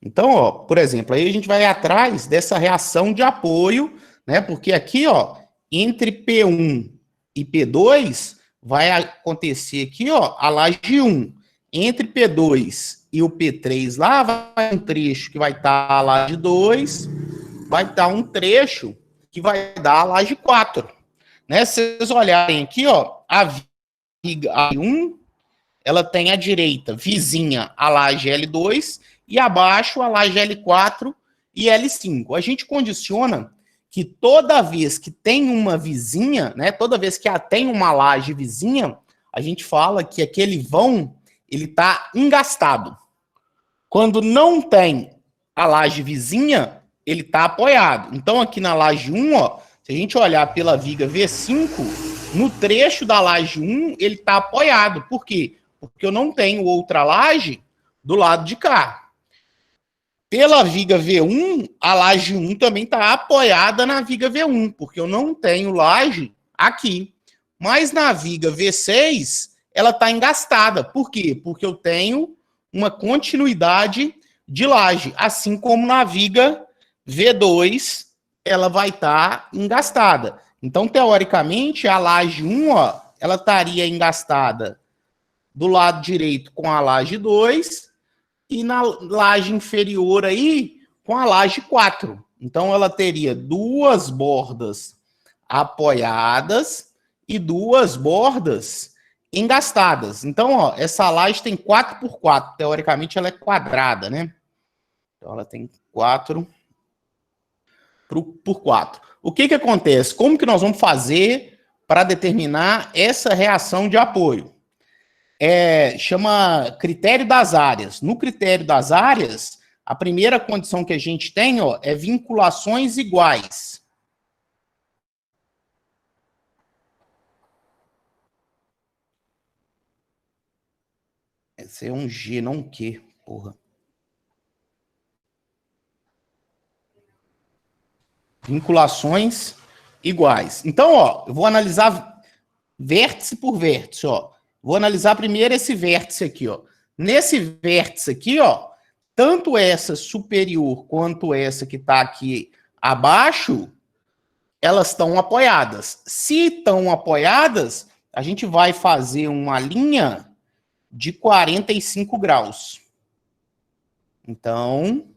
Então, ó, por exemplo, aí a gente vai atrás dessa reação de apoio, né? Porque aqui, ó, entre P1 e P2 vai acontecer aqui, ó, a laje 1. Entre P2 e o P3 lá vai um trecho que vai estar a laje 2, vai estar um trecho que vai dar a laje 4, né? Se vocês olharem aqui, ó, a viga A1, ela tem à direita vizinha a laje L2 e abaixo a laje L4 e L5. A gente condiciona que toda vez que tem uma vizinha, né, toda vez que tem uma laje vizinha, a gente fala que aquele vão ele está engastado. Quando não tem a laje vizinha, ele está apoiado. Então aqui na laje 1, ó, se a gente olhar pela viga V5, no trecho da laje 1, ele está apoiado. Por quê? Porque eu não tenho outra laje do lado de cá. Pela viga V1, a laje 1 também está apoiada na viga V1, porque eu não tenho laje aqui. Mas na viga V6, ela está engastada. Por quê? Porque eu tenho uma continuidade de laje, assim como na viga V2, ela vai estar engastada. Então, teoricamente, a laje 1, ó, ela estaria engastada do lado direito com a laje 2 e na laje inferior aí com a laje 4. Então, ela teria duas bordas apoiadas e duas bordas engastadas. Então, ó, essa laje tem 4x4. Teoricamente, ela é quadrada, né? Então, ela tem 4x4. O que acontece? Como que nós vamos fazer para determinar essa reação de apoio? Chama critério das áreas. No critério das áreas, a primeira condição que a gente tem, ó, é vinculações iguais. Esse é um G, não um Q, porra. Vinculações iguais. Então, ó, eu vou analisar vértice por vértice, ó. Vou analisar primeiro esse vértice aqui, ó. Nesse vértice aqui, ó, tanto essa superior quanto essa que está aqui abaixo, elas estão apoiadas. Se estão apoiadas, a gente vai fazer uma linha de 45 graus. Então,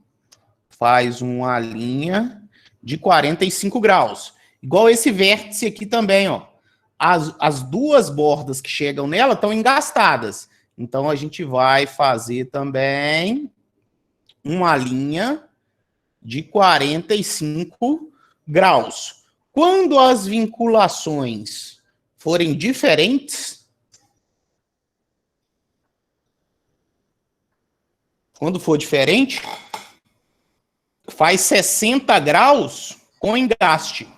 faz uma linha de 45 graus. Igual esse vértice aqui também, ó. As duas bordas que chegam nela estão engastadas. Então, a gente vai fazer também uma linha de 45 graus. Quando as vinculações forem diferentes, quando for diferente, faz 60 graus com engaste.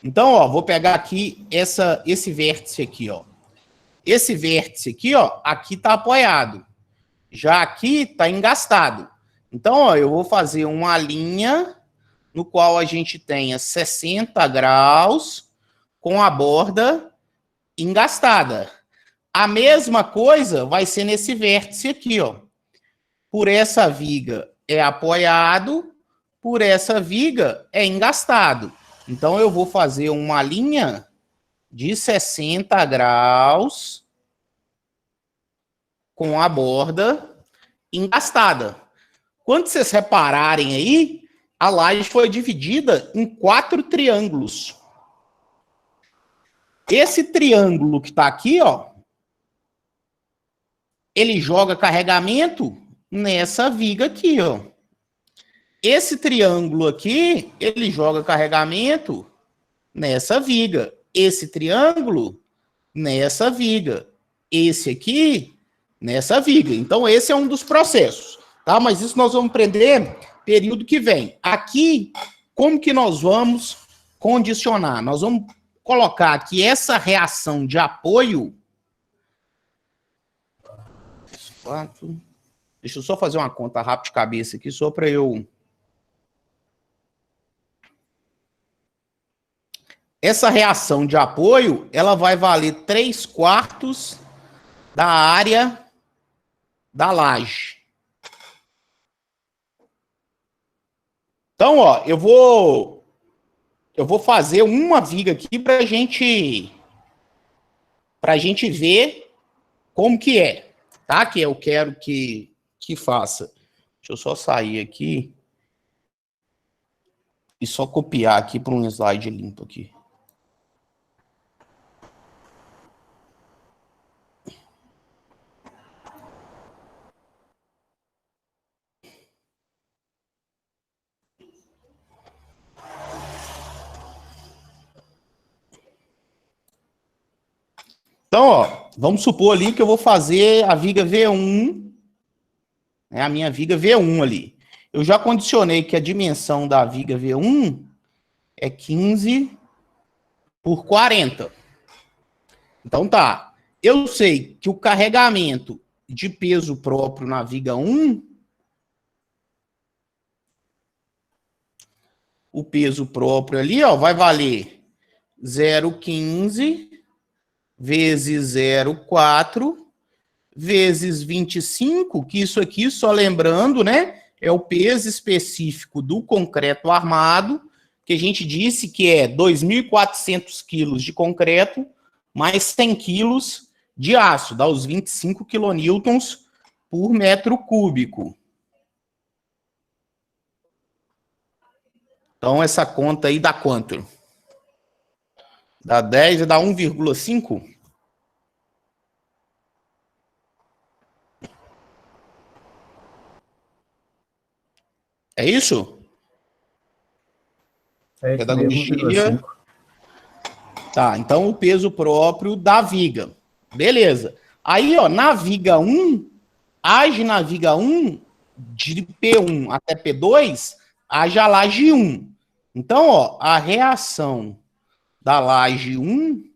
Então, ó, vou pegar aqui esse vértice aqui, ó. Esse vértice aqui, ó, aqui tá apoiado. Já aqui tá engastado. Então, ó, eu vou fazer uma linha no qual a gente tenha 60 graus com a borda engastada. A mesma coisa vai ser nesse vértice aqui, ó. Por essa viga é apoiado, por essa viga é engastado. Então, eu vou fazer uma linha de 60 graus com a borda engastada. Quando vocês repararem aí, a laje foi dividida em 4 triângulos. Esse triângulo que está aqui, ó, ele joga carregamento nessa viga aqui, ó. Esse triângulo aqui, ele joga carregamento nessa viga. Esse triângulo, nessa viga. Esse aqui, nessa viga. Então, esse é um dos processos, tá? Mas isso nós vamos aprender período que vem. Aqui, como que nós vamos condicionar? Nós vamos colocar que essa reação de apoio... 4... Deixa eu só fazer uma conta rápida de cabeça aqui, só para eu... Essa reação de apoio, ela vai valer 3/4 da área da laje. Então, ó, eu vou fazer uma viga aqui para gente ver como que é, tá? Que eu quero que faça. Deixa eu só sair aqui e só copiar aqui para um slide limpo aqui. Então, ó, vamos supor ali que eu vou fazer a viga V1, né, a minha viga V1 ali. Eu já condicionei que a dimensão da viga V1 é 15 por 40. Então tá. Eu sei que o carregamento de peso próprio na viga 1, o peso próprio ali, ó, vai valer 0,15 vezes 0,4 vezes 25, que isso aqui, só lembrando, né, é o peso específico do concreto armado, que a gente disse que é 2.400 quilos de concreto mais 100 quilos de aço, dá os 25 quilonewtons por metro cúbico. Então, essa conta aí dá quanto? Dá 10 e dá 1,5? É isso? É isso mesmo, Pedagogia. 1,5. Tá, então o peso próprio da viga. Beleza. Aí, ó, na viga 1, age na viga 1, de P1 até P2, age a laje 1. Então, ó, a reação da laje 1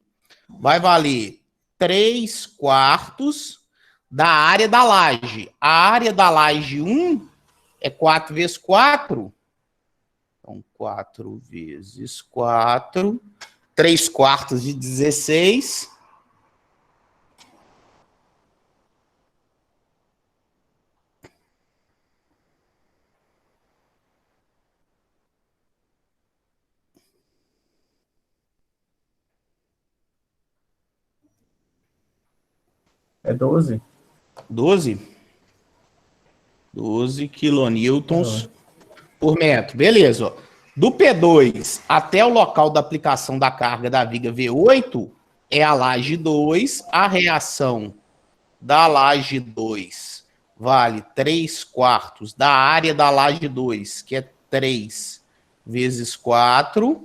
vai valer 3/4 da área da laje. A área da laje 1 é 4 vezes 4. Então, 4 vezes 4, 3/4 de 16. É 12? 12 quilonewtons por metro. Beleza, ó. Do P2 até o local da aplicação da carga da viga V8 é a laje 2. A reação da laje 2 vale 3/4 da área da laje 2, que é 3 vezes 4.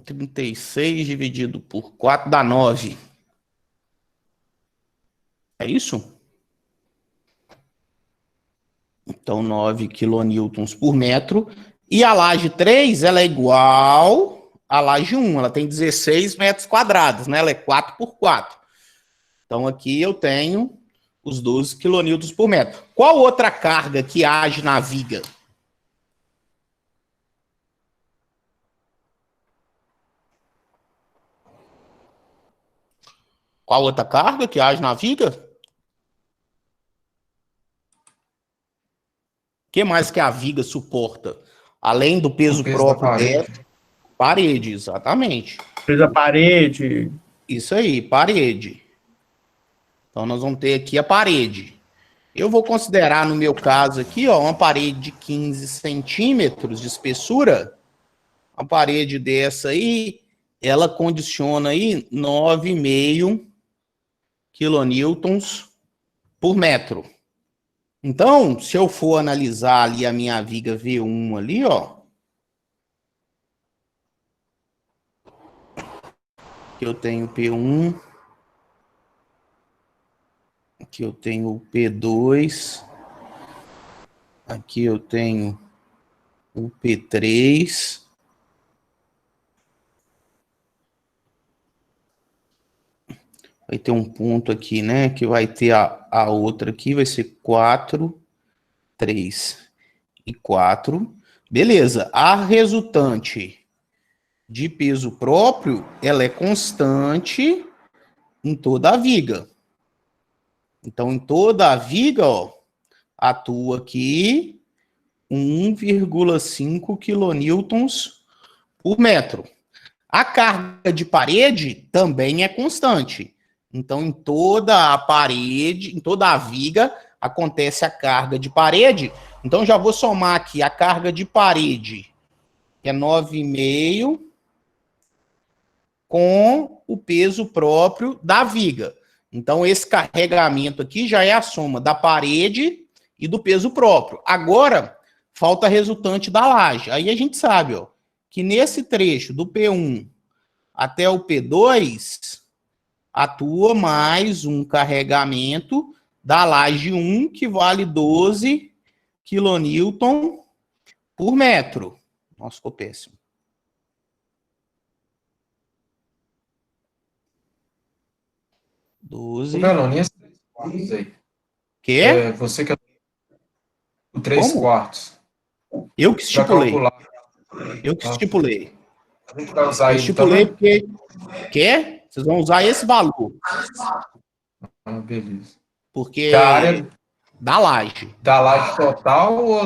36 dividido por 4 dá 9. É isso? Então, 9 quilonewtons por metro. E a laje 3, ela é igual à laje 1. Ela tem 16 metros quadrados, né? Ela é 4 por 4. Então, aqui eu tenho os 12 quilonewtons por metro. Qual outra carga que age na viga? Qual outra carga que age na viga? O que mais que a viga suporta? Além do peso próprio dela, parede, exatamente. Fez a parede. Isso aí, parede. Então, nós vamos ter aqui a parede. Eu vou considerar, no meu caso aqui, ó, uma parede de 15 centímetros de espessura. Uma parede dessa aí, ela condiciona aí 9,5 quilonewtons por metro. Então, se eu for analisar ali a minha viga V1 ali, ó, que eu tenho P1, aqui eu tenho o P2, aqui eu tenho o P3, vai ter um ponto aqui, né, que vai ter a outra aqui, vai ser 4, 3 e 4. Beleza, a resultante de peso próprio, ela é constante em toda a viga. Então, em toda a viga, ó, atua aqui 1,5 quilonewtons por metro. A carga de parede também é constante. Então, em toda a parede, em toda a viga, acontece a carga de parede. Então, já vou somar aqui a carga de parede, que é 9,5, com o peso próprio da viga. Então, esse carregamento aqui já é a soma da parede e do peso próprio. Agora, falta a resultante da laje. Aí a gente sabe, ó, que nesse trecho do P1 até o P2, atua mais um carregamento da laje 1, que vale 12 kN por metro. Nossa, ficou péssimo. 12. Beloni, esse 3 quartos aí. Quê? Você que é o 3 Como? quartos. Eu que estipulei. Calcular. Eu que estipulei. A gente vai usar Eu ele estipulei também? porque... Quê? Vocês vão usar esse valor. Beleza. Porque... Da área da laje. da laje total ou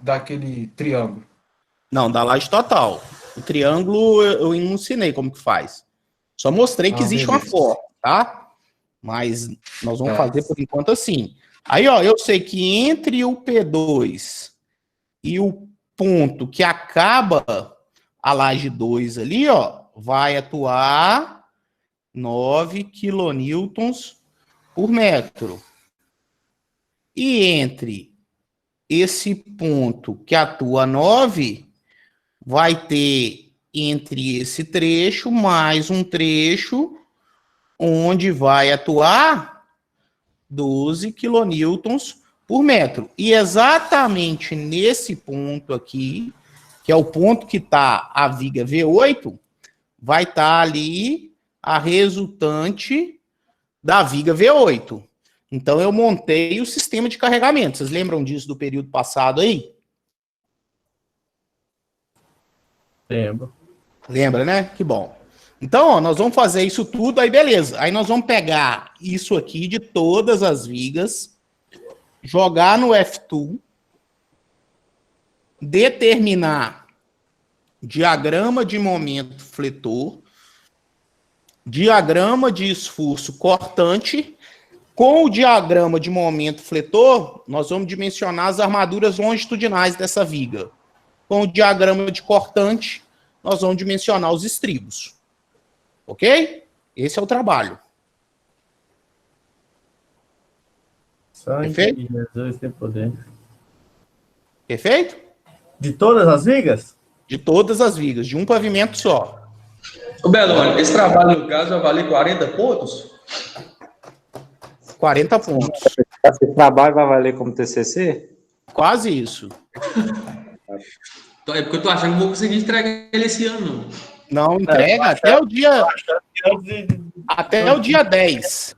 daquele triângulo? Não, da laje total. O triângulo eu não ensinei como que faz. Só mostrei que existe uma beleza. forma, tá? Mas nós vamos fazer por enquanto assim. Aí, ó, eu sei que entre o P2 e o ponto que acaba a laje 2 ali, ó, vai atuar 9 quilonewtons por metro. E entre esse ponto que atua 9, vai ter entre esse trecho mais um trecho onde vai atuar 12 quilonewtons por metro. E exatamente nesse ponto aqui, que é o ponto que está a viga V8, vai estar ali a resultante da viga V8. Então, eu montei o sistema de carregamento. Vocês lembram disso do período passado aí? Lembro. Lembra, né? Que bom. Então, ó, nós vamos fazer isso tudo, aí beleza. Aí nós vamos pegar isso aqui de todas as vigas, jogar no F2, determinar diagrama de momento fletor, diagrama de esforço cortante. Com o diagrama de momento fletor, nós vamos dimensionar as armaduras longitudinais dessa viga. Com o diagrama de cortante, nós vamos dimensionar os estribos. Ok? Esse é o trabalho. Sangue Perfeito? de Jesus tem poder. Perfeito? De todas as vigas? De todas as vigas, de um pavimento só. Ô, Beloni, esse trabalho, no caso, vai valer 40 pontos? 40 pontos. Esse trabalho vai valer como TCC? Quase isso. É porque eu tô achando que não vou conseguir entregar ele esse ano, não. Não entrega até o dia... Até o dia 10.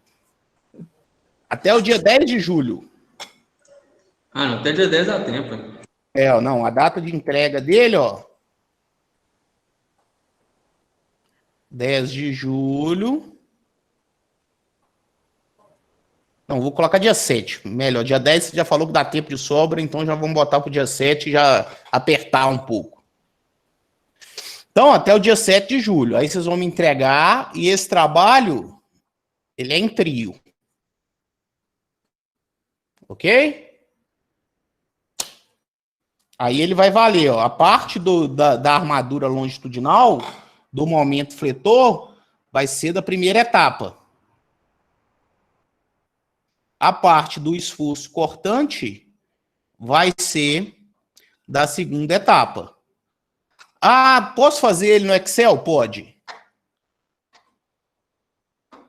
Até o dia 10 de julho. Ah, não, até dia 10 dá tempo. É, ó, não, a data de entrega dele, ó. 10 de julho. Não, vou colocar dia 7. Melhor, dia 10 você já falou que dá tempo de sobra, então já vamos botar pro dia 7 e já apertar um pouco. Então, até o dia 7 de julho. Aí vocês vão me entregar e esse trabalho, ele é em trio. Ok? Aí ele vai valer, ó, a parte da armadura longitudinal, do momento fletor, vai ser da primeira etapa. A parte do esforço cortante vai ser da segunda etapa. Ah, posso fazer ele no Excel? Pode.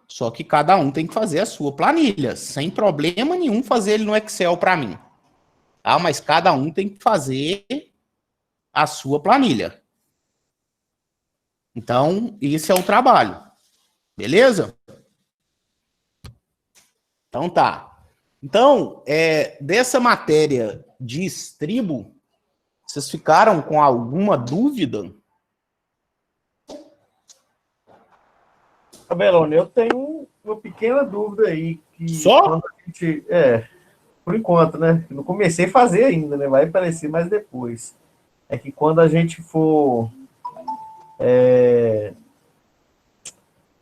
Só que cada um tem que fazer a sua planilha, sem problema nenhum fazer ele no Excel para mim. Ah, mas cada um tem que fazer a sua planilha. Então, esse é o trabalho. Beleza? Então tá. Então, dessa matéria de estribo, vocês ficaram com alguma dúvida? Abelone, eu tenho uma pequena dúvida aí. Que Só? quando a gente, por enquanto, né? Eu não comecei a fazer ainda, né? Vai aparecer mais depois. É que quando a gente for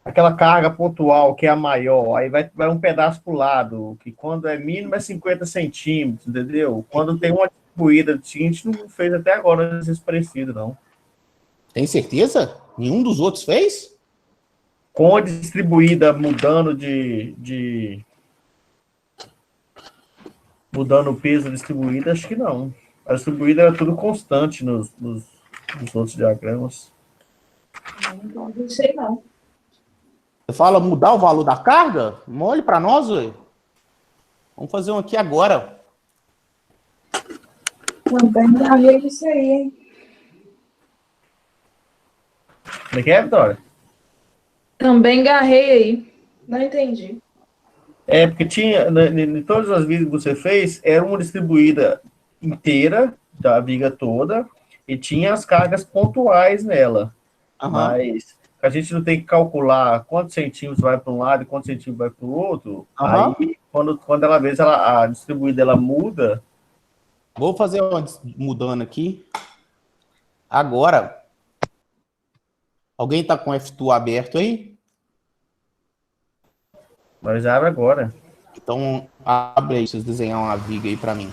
aquela carga pontual que é a maior, aí vai um pedaço para o lado, que quando é mínimo é 50 centímetros, entendeu? Quando tem uma distribuída, a gente não fez até agora esse parecido, não. Tem certeza? Nenhum dos outros fez? Com a distribuída mudando mudando o peso distribuído, acho que não. A distribuída era tudo constante nos outros diagramas. Não sei não. Você fala mudar o valor da carga? Mole para nós, ué. Vamos fazer um aqui agora. Também garrei isso aí, hein? Como é que é, Vitória? Também garrei aí. Não entendi. É, porque tinha, em todas as vigas que você fez, era uma distribuída inteira, da viga toda, e tinha as cargas pontuais nela. Aham. Mas a gente não tem que calcular quantos centímetros vai para um lado e quantos centímetros vai para o outro. Aham. Aí, quando ela vê, a distribuída ela muda. Vou fazer uma mudando aqui. Agora, alguém tá com o F2 aberto aí? Mas abre agora. Então, abre aí, vocês desenhar uma viga aí para mim.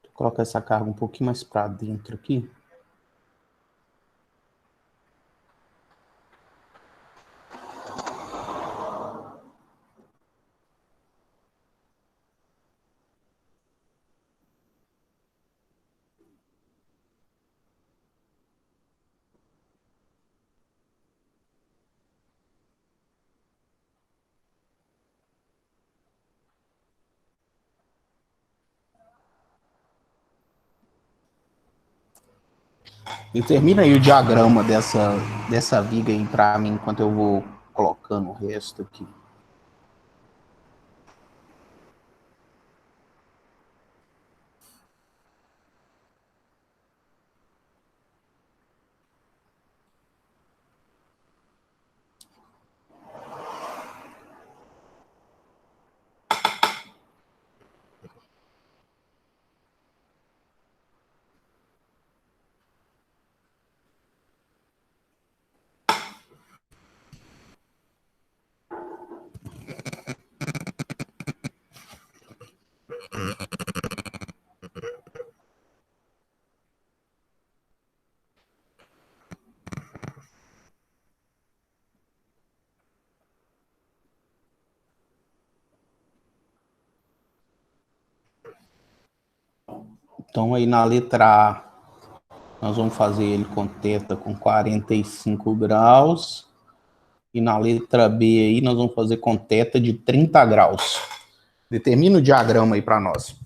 Vou colocar essa carga um pouquinho mais para dentro aqui. E termina aí o diagrama dessa viga aí para mim, enquanto eu vou colocando o resto aqui. Então, aí na letra A, Nós vamos fazer ele com teta com 45 graus. E na letra B aí, nós vamos fazer com teta de 30 graus. Determina o diagrama aí para nós.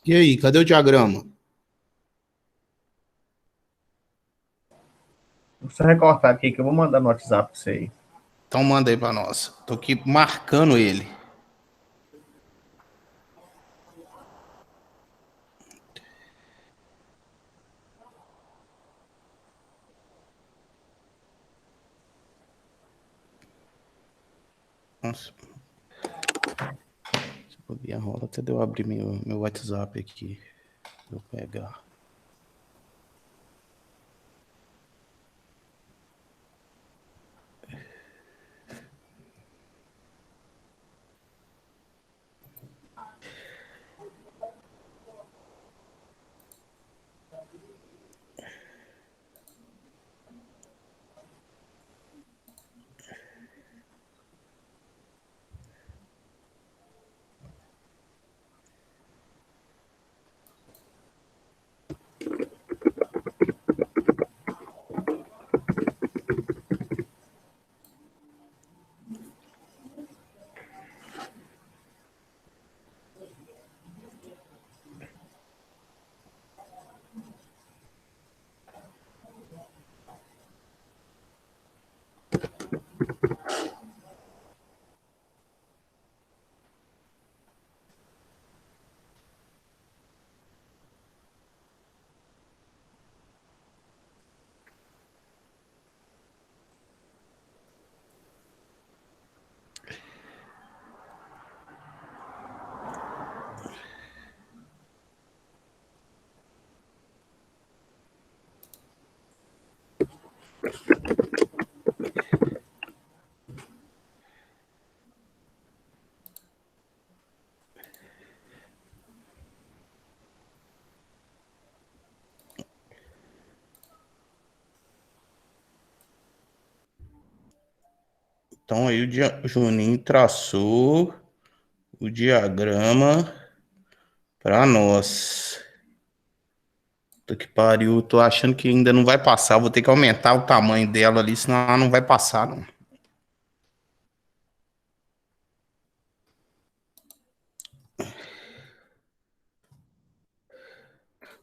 E aí, cadê o diagrama? Deixa eu recortar aqui que eu vou mandar no WhatsApp pra você aí. Então manda aí pra nós. Tô aqui marcando ele. Nossa. Se eu ver a rola, até deu eu abrir meu WhatsApp aqui. Vou pegar. Então aí o Juninho traçou o diagrama para nós. Puta que pariu, tô achando que ainda não vai passar. Vou ter que aumentar o tamanho dela ali, senão ela não vai passar, não.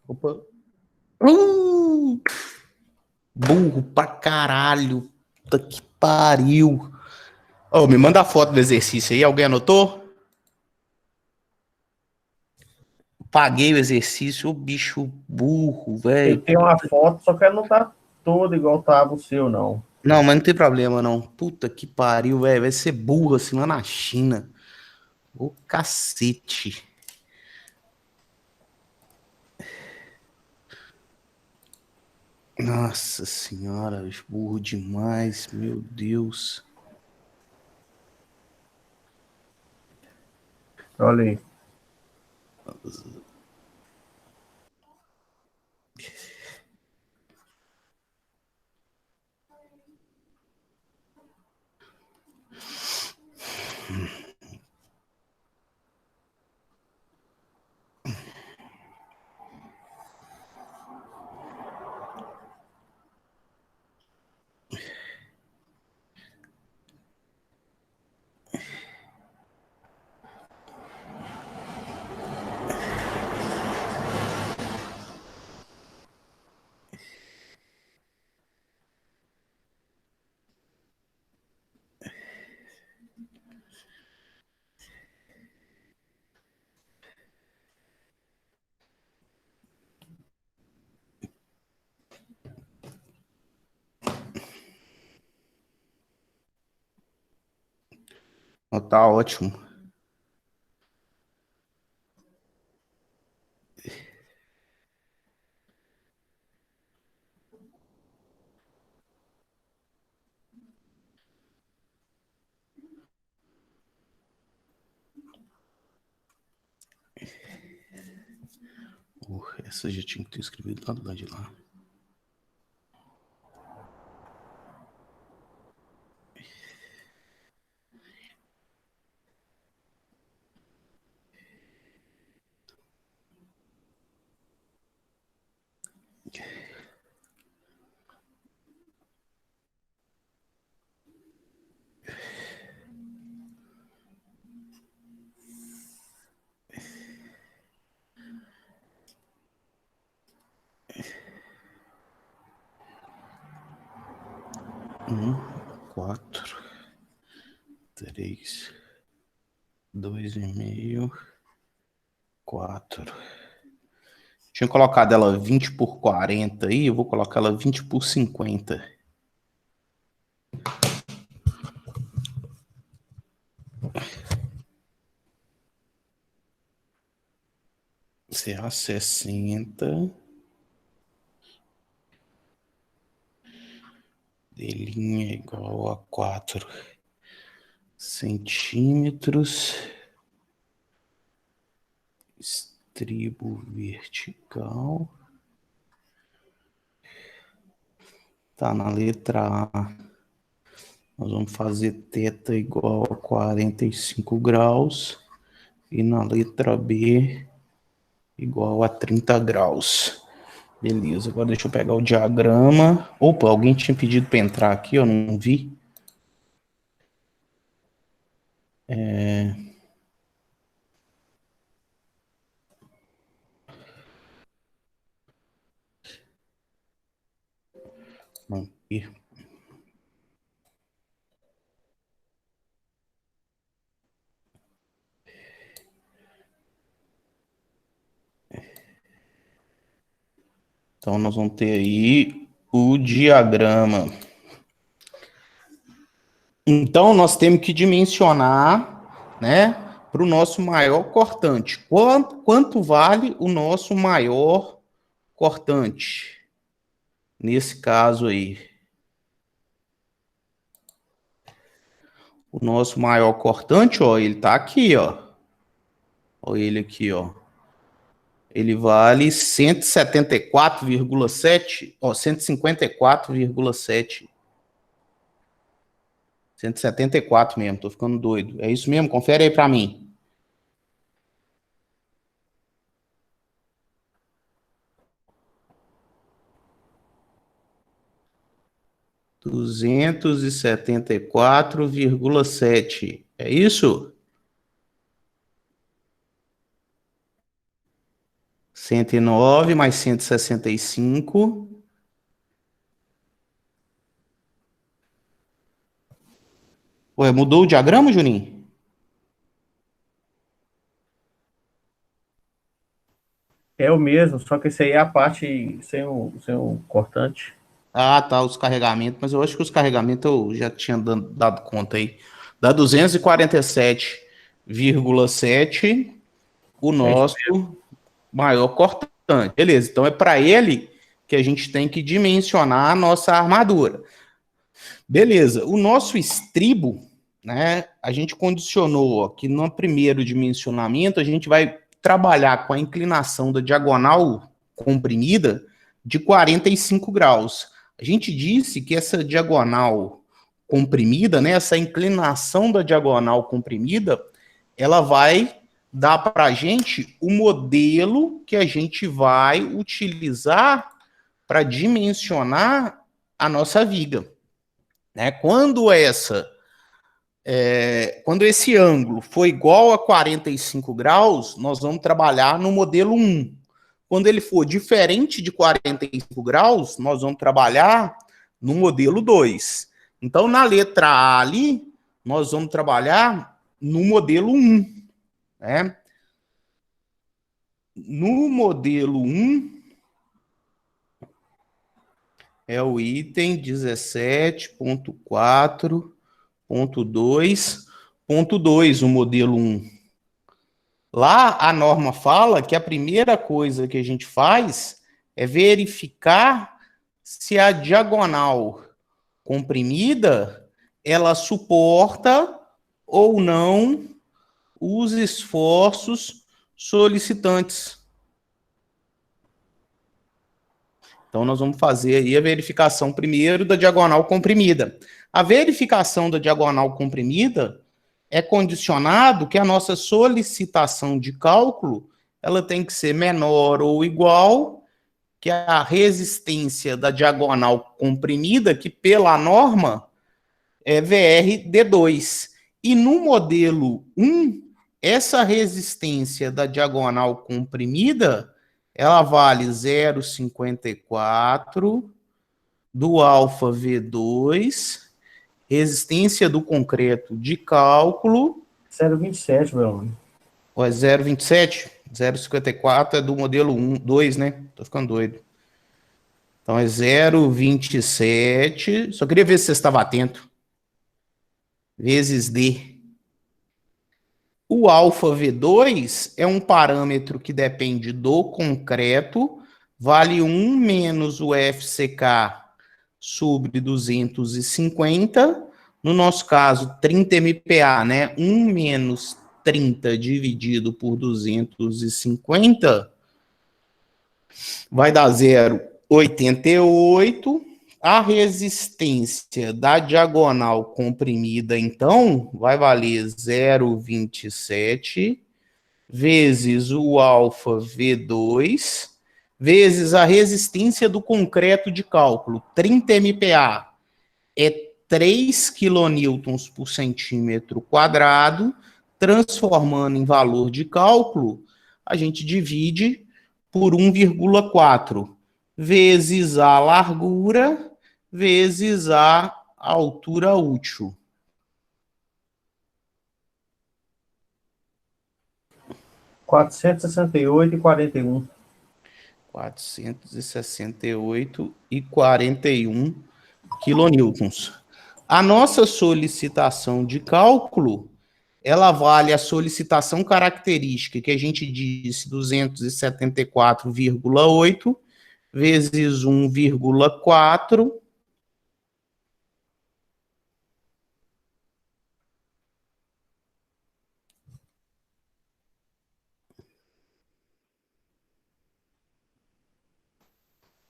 Opa. Uh! Burro pra caralho. Puta que pariu. Ô, me manda a foto do exercício aí. Alguém anotou? Paguei o exercício. Ô, bicho burro, Eu velho. tenho uma foto, só que ela não tá toda igual tava o seu, não. Não, mas não tem problema, não. Puta que pariu, velho. Vai ser burro assim lá na China. Ô, cacete. Nossa senhora, burro demais, meu Deus. Olha aí. Ó, tá ótimo. Essa já tinha que ter escrevido lá do lado de lá. 4, 3, 2,5, 4. Tinha colocado ela 20 por 40 aí, eu vou colocar ela 20 por 50. CA 60. Delinha igual a 4 centímetros. Estribo vertical. Tá na letra A. Nós vamos fazer θ igual a 45 graus. E na letra B, igual a 30 graus. Beleza, agora deixa eu pegar o diagrama. Opa, alguém tinha pedido para entrar aqui, eu não vi. Aqui. Então, nós vamos ter aí o diagrama. Então, nós temos que dimensionar, né, para o nosso maior cortante. Quanto vale o nosso maior cortante? Nesse caso aí. O nosso maior cortante, ó, ele tá aqui, ó. Olha ele aqui, ó. Ele vale 174,7, ó, 154,7. 174 mesmo, tô ficando doido. É isso mesmo? Confere aí para mim. R$ 274,7. É isso? 109 mais 165. Ué, mudou o diagrama, Juninho? É o mesmo, só que esse aí é a parte sem o cortante. Ah, tá, os carregamentos, mas eu acho que os carregamentos eu já tinha dado conta aí. Dá 247,7 o nosso maior cortante. Beleza, então é para ele que a gente tem que dimensionar a nossa armadura. Beleza, o nosso estribo, né, a gente condicionou ó, que no primeiro dimensionamento a gente vai trabalhar com a inclinação da diagonal comprimida de 45 graus. A gente disse que essa diagonal comprimida, né, essa inclinação da diagonal comprimida, ela vai dar para a gente o modelo que a gente vai utilizar para dimensionar a nossa viga. Né? Quando esse ângulo for igual a 45 graus, nós vamos trabalhar no modelo 1. Quando ele for diferente de 45 graus, nós vamos trabalhar no modelo 2. Então, na letra A ali, nós vamos trabalhar no modelo 1. Né? No modelo 1, é o item 17.4.2.2, o modelo 1. Lá a norma fala que a primeira coisa que a gente faz é verificar se a diagonal comprimida ela suporta ou não os esforços solicitantes. Então, nós vamos fazer aí a verificação primeiro da diagonal comprimida. A verificação da diagonal comprimida é condicionado que a nossa solicitação de cálculo ela tem que ser menor ou igual que a resistência da diagonal comprimida, que pela norma é VRD2. E no modelo 1, essa resistência da diagonal comprimida ela vale 0,54 do alfa V2, resistência do concreto de cálculo. 0,27, meu amigo. Ou é 0,27? 0,54 é do modelo 2, né? Tô ficando doido. Então é 0,27. Só queria ver se você estava atento. Vezes D. O alfa V2 é um parâmetro que depende do concreto, vale 1 menos o FCK sobre 250. No nosso caso, 30 MPa, né? 1 menos 30 dividido por 250 vai dar 0,88. A resistência da diagonal comprimida, então, vai valer 0,27 vezes o alfa V2 vezes a resistência do concreto de cálculo, 30 MPa, é 3 quilonewtons por centímetro quadrado. Transformando em valor de cálculo, a gente divide por 1,4 vezes a largura vezes a altura útil. R$ 468,41. 468,41 quilonewtons. A nossa solicitação de cálculo, ela vale a solicitação característica, que a gente disse 274,8 vezes 1,4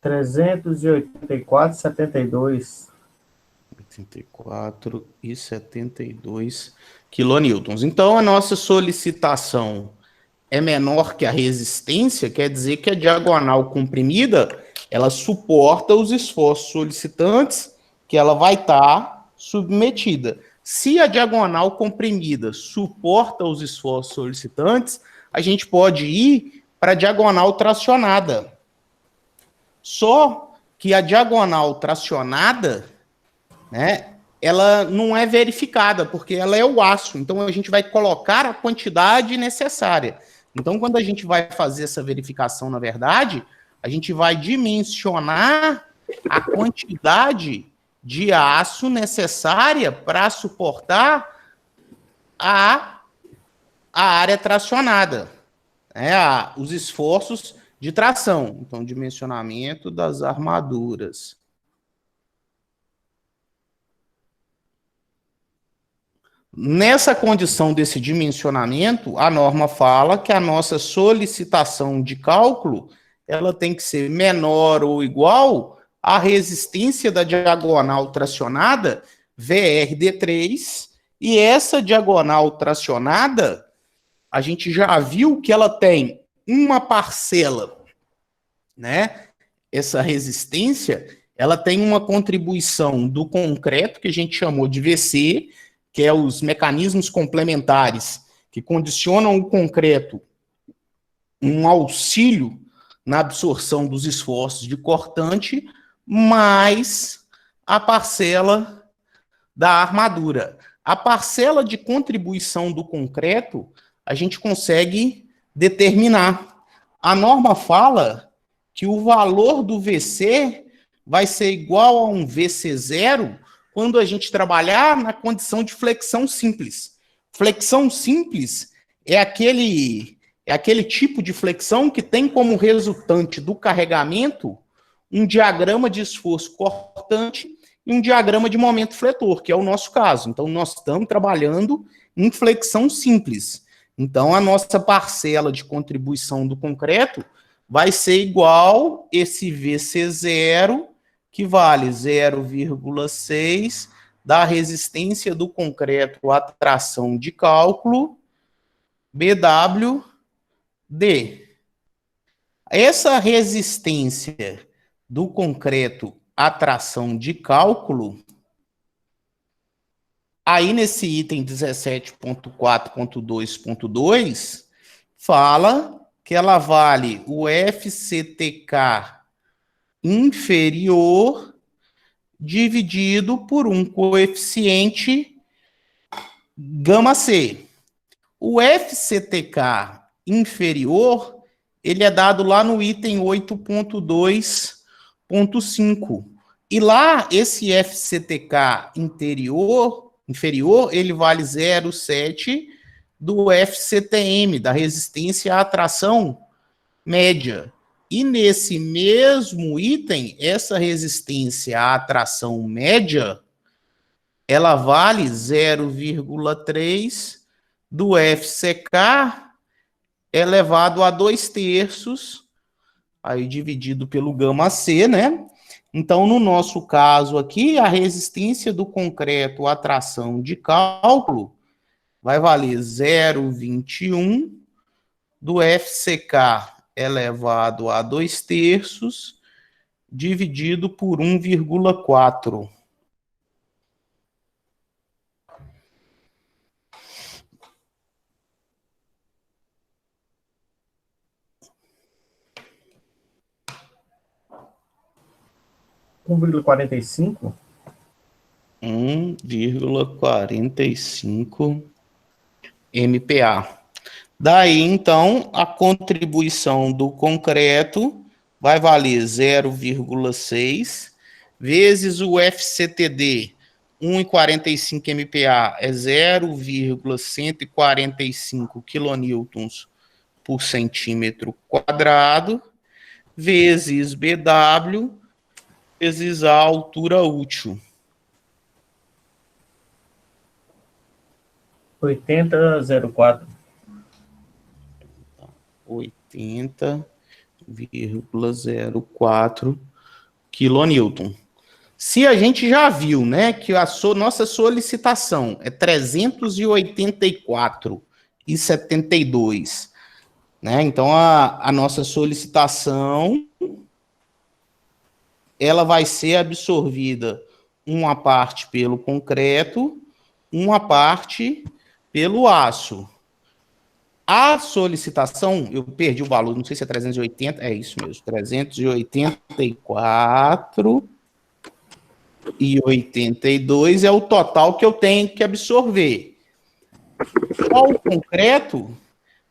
384,72. 84,72 quilonewtons. Então, a nossa solicitação é menor que a resistência, quer dizer que a diagonal comprimida, ela suporta os esforços solicitantes que ela vai estar submetida. Se a diagonal comprimida suporta os esforços solicitantes, a gente pode ir para a diagonal tracionada. Só que a diagonal tracionada, né, ela não é verificada, porque ela é o aço. Então, a gente vai colocar a quantidade necessária. Então, quando a gente vai fazer essa verificação, na verdade, a gente vai dimensionar a quantidade de aço necessária para suportar a área tracionada, né, os esforços de tração. Então, dimensionamento das armaduras. Nessa condição desse dimensionamento, a norma fala que a nossa solicitação de cálculo, ela tem que ser menor ou igual à resistência da diagonal tracionada, VRD3, e essa diagonal tracionada, a gente já viu que ela tem uma parcela, né? Essa resistência, ela tem uma contribuição do concreto, que a gente chamou de VC, que é os mecanismos complementares que condicionam o concreto, um auxílio na absorção dos esforços de cortante, mais a parcela da armadura. A parcela de contribuição do concreto, a gente consegue determinar. A norma fala que o valor do VC vai ser igual a um VC0 quando a gente trabalhar na condição de flexão simples. Flexão simples é aquele tipo de flexão que tem como resultante do carregamento um diagrama de esforço cortante e um diagrama de momento fletor, que é o nosso caso. Então, nós estamos trabalhando em flexão simples. Então, a nossa parcela de contribuição do concreto vai ser igual esse VC0, que vale 0,6 da resistência do concreto à tração de cálculo, BWD. Essa resistência do concreto à tração de cálculo, aí nesse item 17.4.2.2, fala que ela vale o FCTK inferior dividido por um coeficiente γC. O FCTK inferior, ele é dado lá no item 8.2.5. E lá, esse FCTK inferior, ele vale 0,7 do FCTM, da resistência à atração média. E nesse mesmo item, essa resistência à atração média, ela vale 0,3 do FCK elevado a 2/3, aí dividido pelo γC, né? Então, no nosso caso aqui, a resistência do concreto à tração de cálculo vai valer 0,21 do FCK elevado a 2/3, dividido por 1,4. $1,45? 1,45 MPa. Daí, então, a contribuição do concreto vai valer 0,6 vezes o FCTD, 1,45 MPa é 0,145 quilonewtons por centímetro quadrado, vezes BW, vezes a altura útil. 80,04. 80,04 quilonewton. Se a gente já viu, né, que a nossa solicitação é 384,72, né? Então a nossa solicitação ela vai ser absorvida uma parte pelo concreto, uma parte pelo aço. A solicitação, eu perdi o valor, não sei se é 380, é isso mesmo, 384,82 é o total que eu tenho que absorver. Só o concreto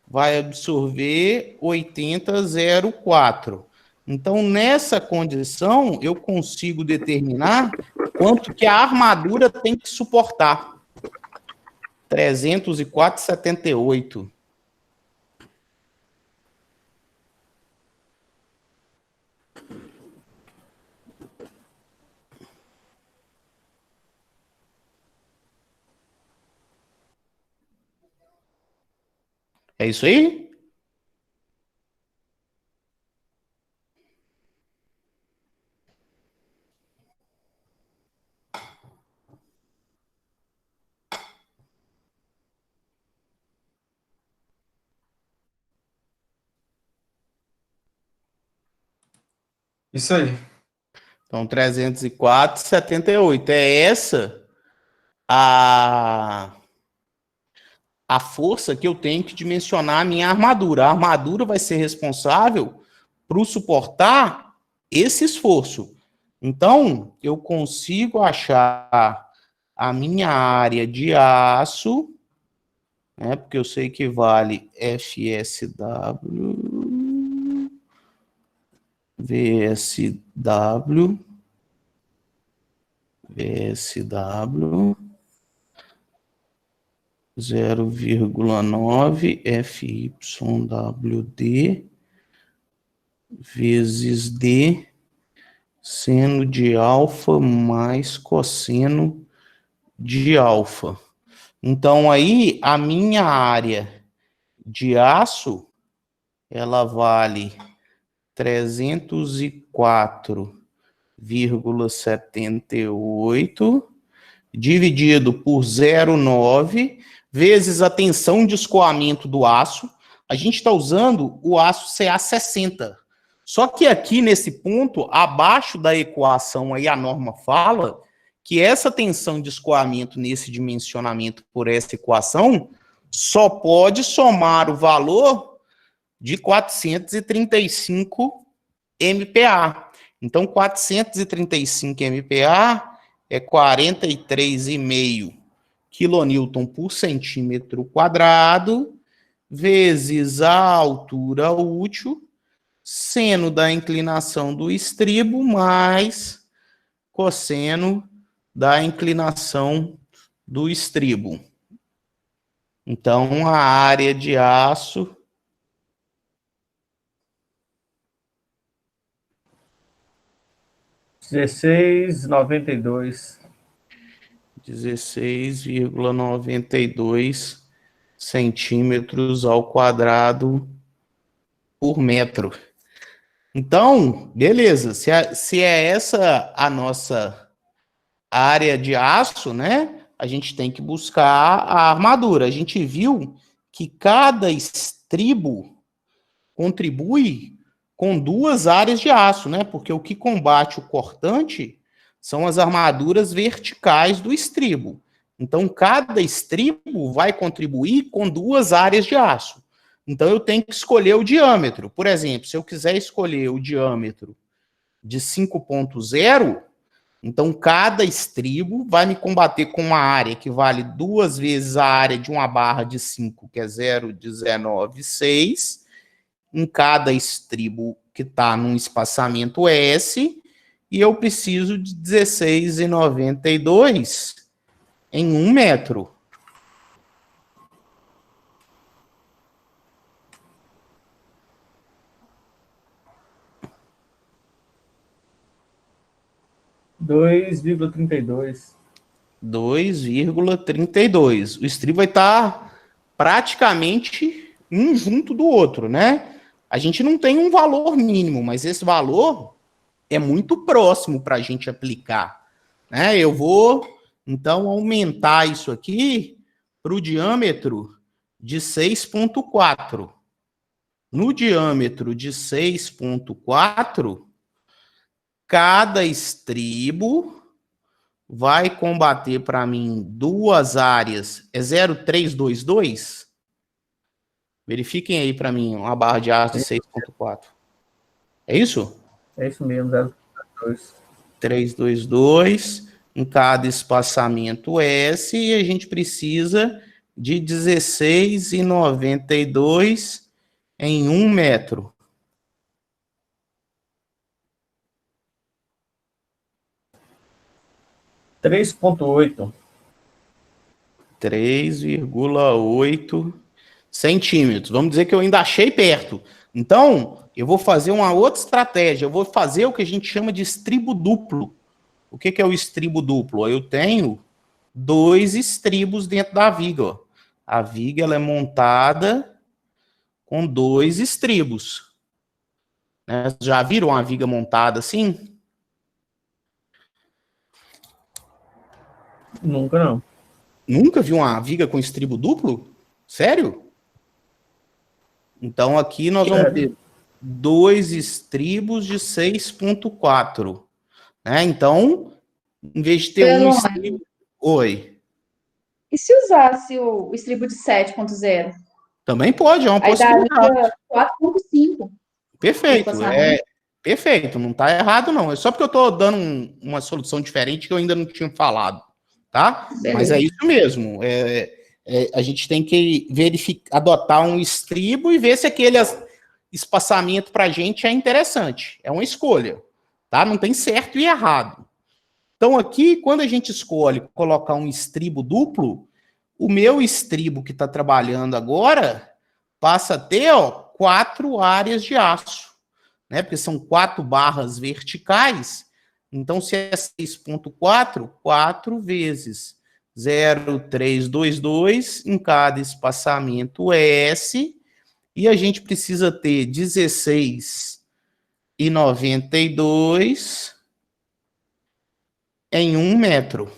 vai absorver 80,04. Então, nessa condição, eu consigo determinar quanto que a armadura tem que suportar. 304,78. É isso aí? Isso aí. Então, 304,78. É essa a força que eu tenho que dimensionar a minha armadura. A armadura vai ser responsável por suportar esse esforço. Então, eu consigo achar a minha área de aço, né, porque eu sei que vale FSW, VSW, 0,9 FYWD vezes D seno de alfa mais cosseno de alfa. Então, aí, a minha área de aço, ela vale 304,78 dividido por 0,9 vezes a tensão de escoamento do aço. A gente está usando o aço CA60. Só que aqui, nesse ponto, abaixo da equação, aí a norma fala que essa tensão de escoamento nesse dimensionamento por essa equação só pode somar o valor de 435 MPa. Então, 435 MPa é 43,5 quilonewton por centímetro quadrado, vezes a altura útil, seno da inclinação do estribo, mais cosseno da inclinação do estribo. Então, a área de aço 16,92. 16,92 centímetros ao quadrado por metro. Então, beleza, se é essa a nossa área de aço, né, a gente tem que buscar a armadura. A gente viu que cada estribo contribui com duas áreas de aço, né, porque o que combate o cortante são as armaduras verticais do estribo. Então, cada estribo vai contribuir com duas áreas de aço. Então, eu tenho que escolher o diâmetro. Por exemplo, se eu quiser escolher o diâmetro de 5,0, então cada estribo vai me combater com uma área que vale 2 vezes a área de uma barra de 5, que é 0,196, em cada estribo que está num espaçamento S, e eu preciso de 16,92 em 1 metro. $2,32. 2,32. O estribo vai estar praticamente um junto do outro, né? A gente não tem um valor mínimo, mas esse valor é muito próximo para a gente aplicar, né? Eu vou, então, aumentar isso aqui para o diâmetro de 6,4. No diâmetro de 6,4, cada estribo vai combater para mim duas áreas. É 0,322? Verifiquem aí para mim uma barra de aço de 6,4. É isso? É isso mesmo, 0,2. 322 em cada espaçamento S, e a gente precisa de 16,92 em 1 metro. 3,8. 3,8 centímetros. Vamos dizer que eu ainda achei perto. Então, eu vou fazer uma outra estratégia. Eu vou fazer o que a gente chama de estribo duplo. O que é o estribo duplo? Eu tenho 2 estribos dentro da viga. Ó. A viga ela é montada com 2 estribos. Né? Já viram uma viga montada assim? Nunca não. Nunca viu uma viga com estribo duplo? Sério? Então aqui nós vamos ter 2 estribos de 6,4. Né? Então, em vez de ter um estribo... Oi. E se usasse o estribo de 7,0? Também pode, é uma possibilidade. 4,5. Perfeito, perfeito, não está errado não. É só porque eu estou dando uma solução diferente que eu ainda não tinha falado, tá? Beleza. Mas é isso mesmo. A gente tem que adotar um estribo e ver se aquele espaçamento para a gente é interessante. É uma escolha, tá? Não tem certo e errado. Então aqui, quando a gente escolhe colocar um estribo duplo, o meu estribo que está trabalhando agora passa a ter 4 áreas de aço, né? Porque são 4 barras verticais. Então, se é 6,4, 4 vezes 0,322 em cada espaçamento S, e a gente precisa ter 16,92 em 1 metro.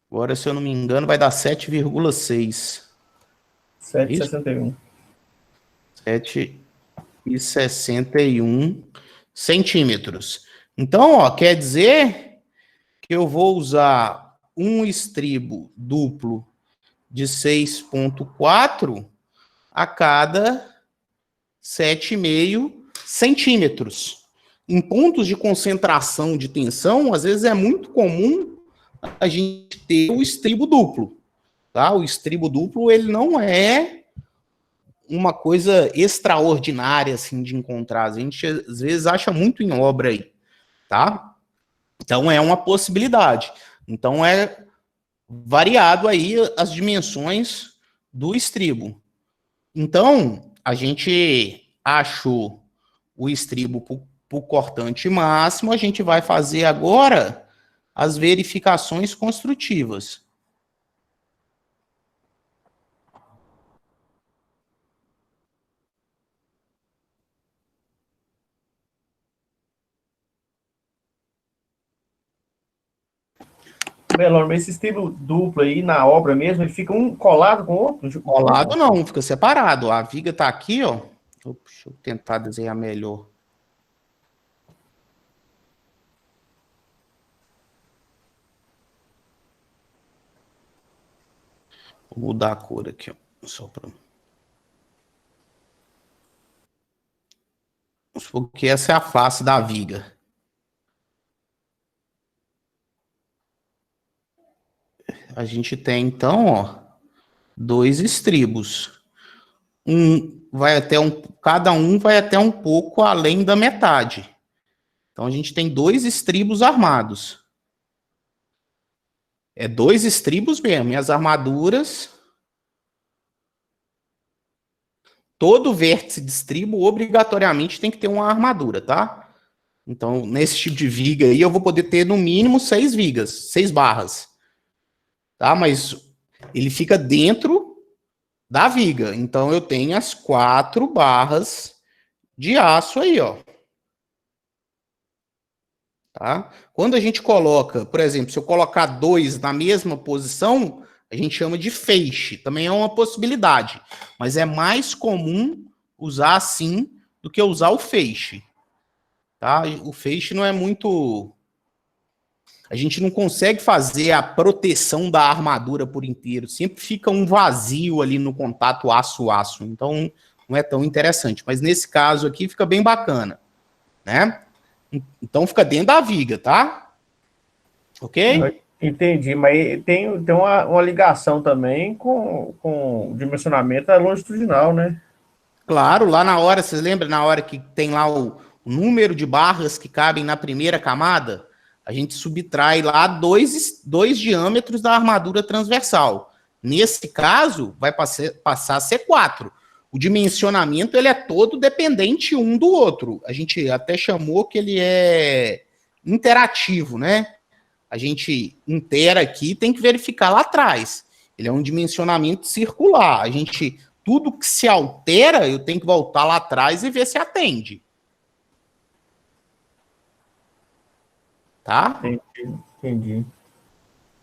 Agora, se eu não me engano, vai dar 7,6. 7,61. 7,61 centímetros. Então, quer dizer que eu vou usar um estribo duplo de 6,4 a cada 7,5 centímetros. em pontos de concentração de tensão, às vezes é muito comum a gente ter o estribo duplo, tá? O estribo duplo, ele não é uma coisa extraordinária, assim, de encontrar. A gente, às vezes, acha muito em obra aí, tá? Então, é uma possibilidade. Então, é variado aí as dimensões do estribo. Então, a gente achou o estribo por cortante máximo, a gente vai fazer agora as verificações construtivas. Belor, mas esse estribo duplo aí na obra mesmo, ele fica um colado com o outro? Colado não, fica separado. A viga tá aqui, ó. Deixa eu tentar desenhar melhor. Vou mudar a cor aqui, ó. Só para... Porque essa é a face da viga. A gente tem, então, ó, dois estribos. Cada um vai até um pouco além da metade. Então, a gente tem dois estribos armados. É dois estribos mesmo. E as armaduras... Todo vértice de estribo, obrigatoriamente, tem que ter uma armadura, tá? Então, nesse tipo de viga aí, eu vou poder ter, no mínimo, 6 vigas, 6 barras. Tá? Mas ele fica dentro da viga. Então, eu tenho as 4 barras de aço aí, ó. Tá? Quando a gente coloca, por exemplo, se eu colocar 2 na mesma posição, a gente chama de feixe. Também é uma possibilidade. Mas é mais comum usar assim do que usar o feixe. Tá? O feixe não é muito... A gente não consegue fazer a proteção da armadura por inteiro. Sempre fica um vazio ali no contato aço-aço. Então, não é tão interessante. Mas nesse caso aqui fica bem bacana. Né? Então, fica dentro da viga, tá? Ok? Entendi, mas tem uma ligação também com o dimensionamento longitudinal, né? Claro, lá na hora, vocês lembram, na hora que tem lá o número de barras que cabem na primeira camada, a gente subtrai lá dois diâmetros da armadura transversal. Nesse caso, vai passar a ser 4. O dimensionamento ele é todo dependente um do outro. A gente até chamou que ele é interativo, né? A gente intera aqui, tem que verificar lá atrás. Ele é um dimensionamento circular. Tudo que se altera, eu tenho que voltar lá atrás e ver se atende. Tá? Entendi.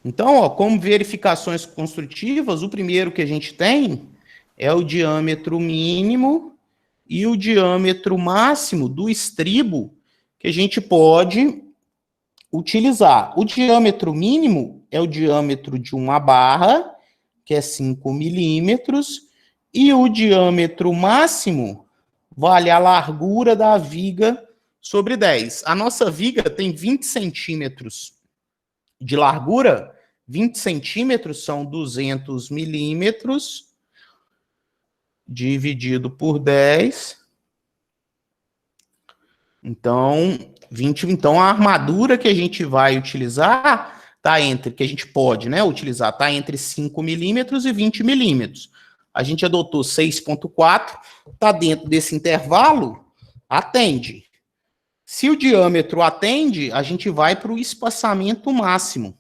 Então, ó, como verificações construtivas, o primeiro que a gente tem é o diâmetro mínimo e o diâmetro máximo do estribo que a gente pode utilizar. O diâmetro mínimo é o diâmetro de uma barra, que é 5 milímetros, e o diâmetro máximo vale a largura da viga sobre 10. A nossa viga tem 20 centímetros de largura, 20 centímetros são 200 milímetros, dividido por 10. Então, a armadura que a gente vai utilizar que a gente pode, né, utilizar, está entre 5 milímetros e 20 milímetros. A gente adotou 6,4, está dentro desse intervalo, atende. Se o diâmetro atende, a gente vai para o espaçamento máximo.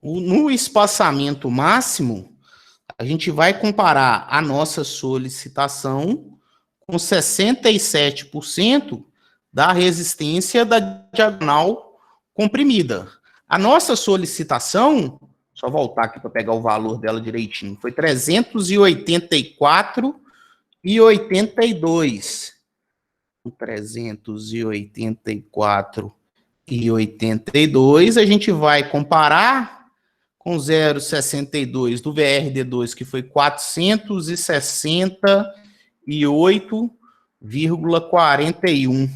No espaçamento máximo, a gente vai comparar a nossa solicitação com 67% da resistência da diagonal comprimida. A nossa solicitação, só voltar aqui para pegar o valor dela direitinho, foi 384,82. 384,82 e 82, a gente vai comparar com 0,62 do VRD2, que foi 468,41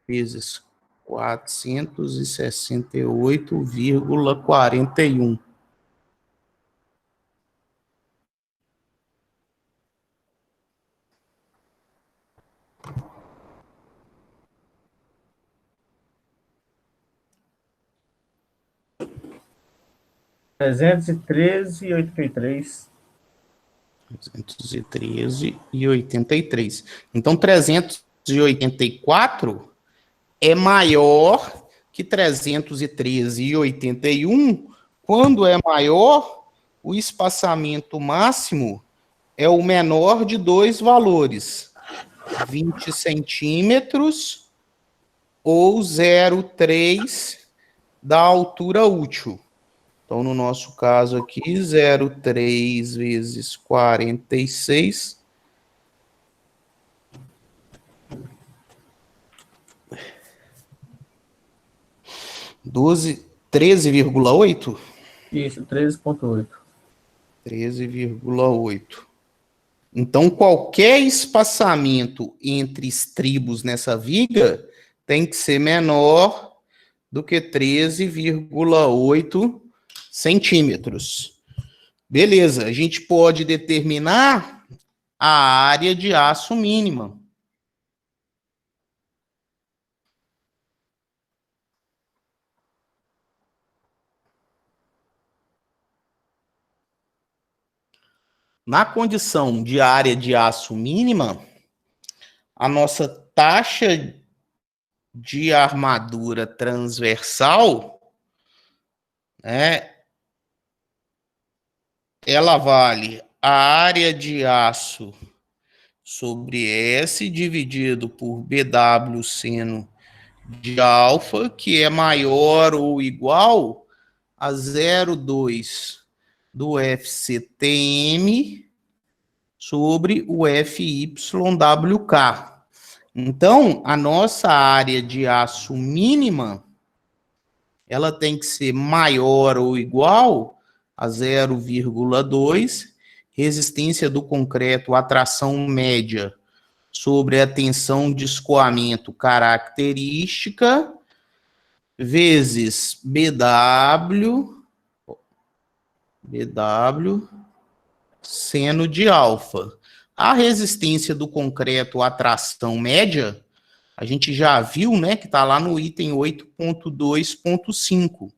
vezes 468,41. R$313,83. 213,83. Então, 384 é maior que 313,81. Quando é maior, o espaçamento máximo é o menor de dois valores, 20 centímetros ou 0,3 da altura útil. Então, no nosso caso aqui, 0,3 vezes 46. 13,8? Isso, 13,8. 13,8. Então, qualquer espaçamento entre estribos nessa viga tem que ser menor do que 13,8 centímetros. Beleza, a gente pode determinar a área de aço mínima. Na condição de área de aço mínima, a nossa taxa de armadura transversal, ela vale a área de aço sobre S dividido por BW seno de alfa, que é maior ou igual a 0,2 do FCTM sobre o FYWK. Então, a nossa área de aço mínima, ela tem que ser maior ou igual a 0,2, resistência do concreto, atração média sobre a tensão de escoamento característica, vezes BW seno de alfa. A resistência do concreto à tração média, a gente já viu, né, que está lá no item 8.2.5,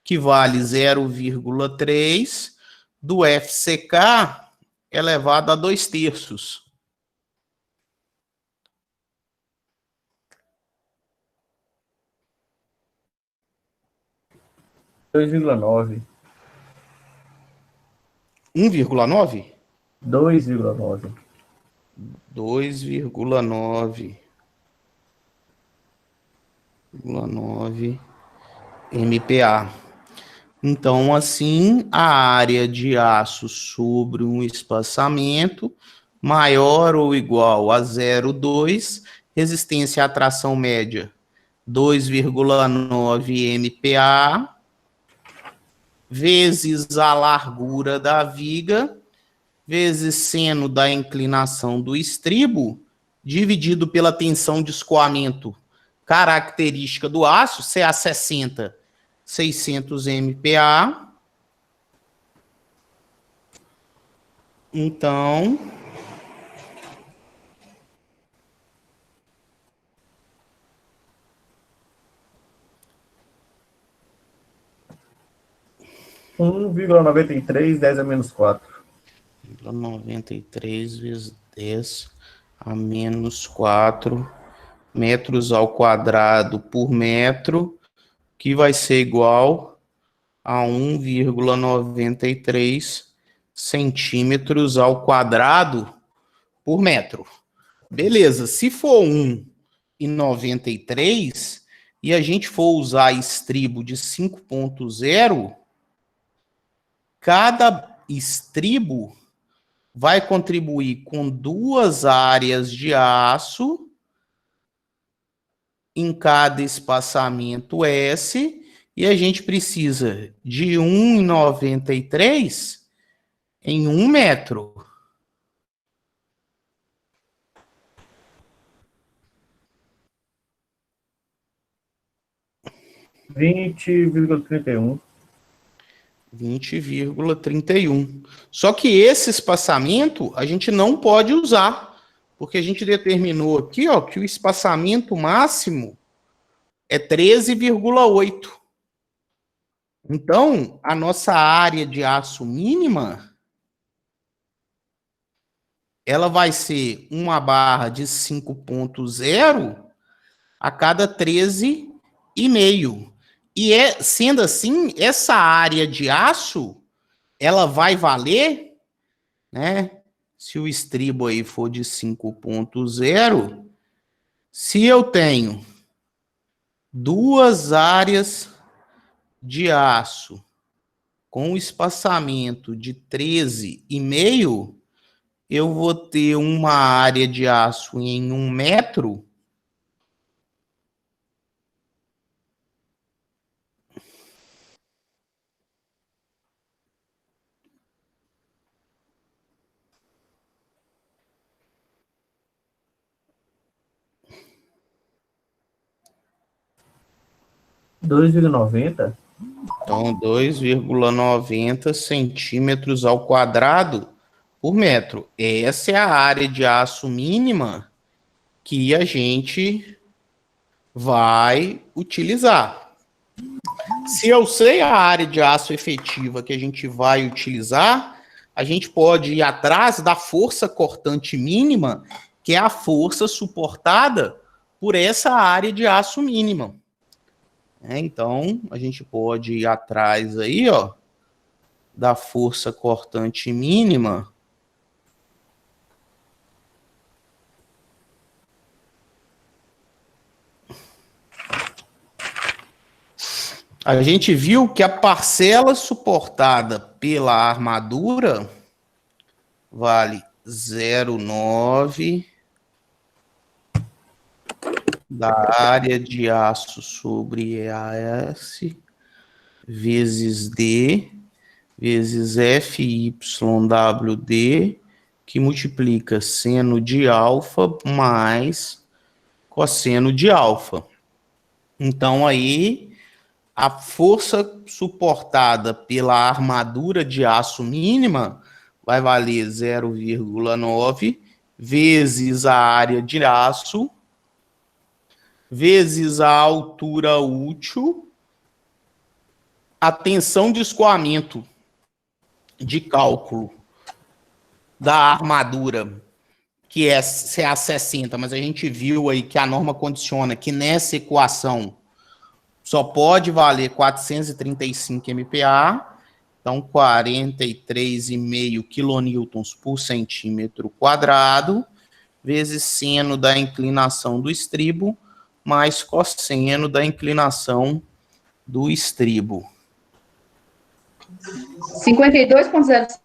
que vale 0,3 do FCK elevado a 2/3. $2,9. 1,9? 2,9. 2,9 MPa. Então, assim, a área de aço sobre um espaçamento maior ou igual a 0,2, resistência à tração média 2,9 MPa, vezes a largura da viga, vezes seno da inclinação do estribo, dividido pela tensão de escoamento característica do aço, CA60, 600 MPa. Então, $1,93, 10 a menos 4. 93 vezes 10 a menos 4 metros ao quadrado por metro, que vai ser igual a 1,93 centímetros ao quadrado por metro. Beleza, se for 1,93 e a gente for usar estribo de 5.0, cada estribo vai contribuir com duas áreas de aço em cada espaçamento S, e a gente precisa de 1,93 em 1 metro. (20,31). 20,31. Só que esse espaçamento a gente não pode usar, porque a gente determinou aqui, ó, que o espaçamento máximo é 13,8. Então, a nossa área de aço mínima, ela vai ser uma barra de 5,0 a cada 13,5. E sendo assim, essa área de aço, ela vai valer, né? Se o estribo aí for de 5,0, se eu tenho duas áreas de aço com espaçamento de 13,5, eu vou ter uma área de aço em 1 metro (2,90). Então, 2,90 centímetros ao quadrado por metro. Essa é a área de aço mínima que a gente vai utilizar. Se eu sei a área de aço efetiva que a gente vai utilizar, a gente pode ir atrás da força cortante mínima, que é a força suportada por essa área de aço mínima. Então, a gente pode ir atrás aí, ó, da força cortante mínima. A gente viu que a parcela suportada pela armadura vale 0,9 da área de aço sobre EAS vezes D vezes FYWD, que multiplica seno de alfa mais cosseno de alfa. Então, aí, a força suportada pela armadura de aço mínima vai valer 0,9 vezes a área de aço vezes a altura útil, a tensão de escoamento de cálculo da armadura, que é a 60, mas a gente viu aí que a norma condiciona que nessa equação só pode valer 435 MPa, então 43,5 quilonewtons por centímetro quadrado, vezes seno da inclinação do estribo, mais cosseno da inclinação do estribo. 52,05.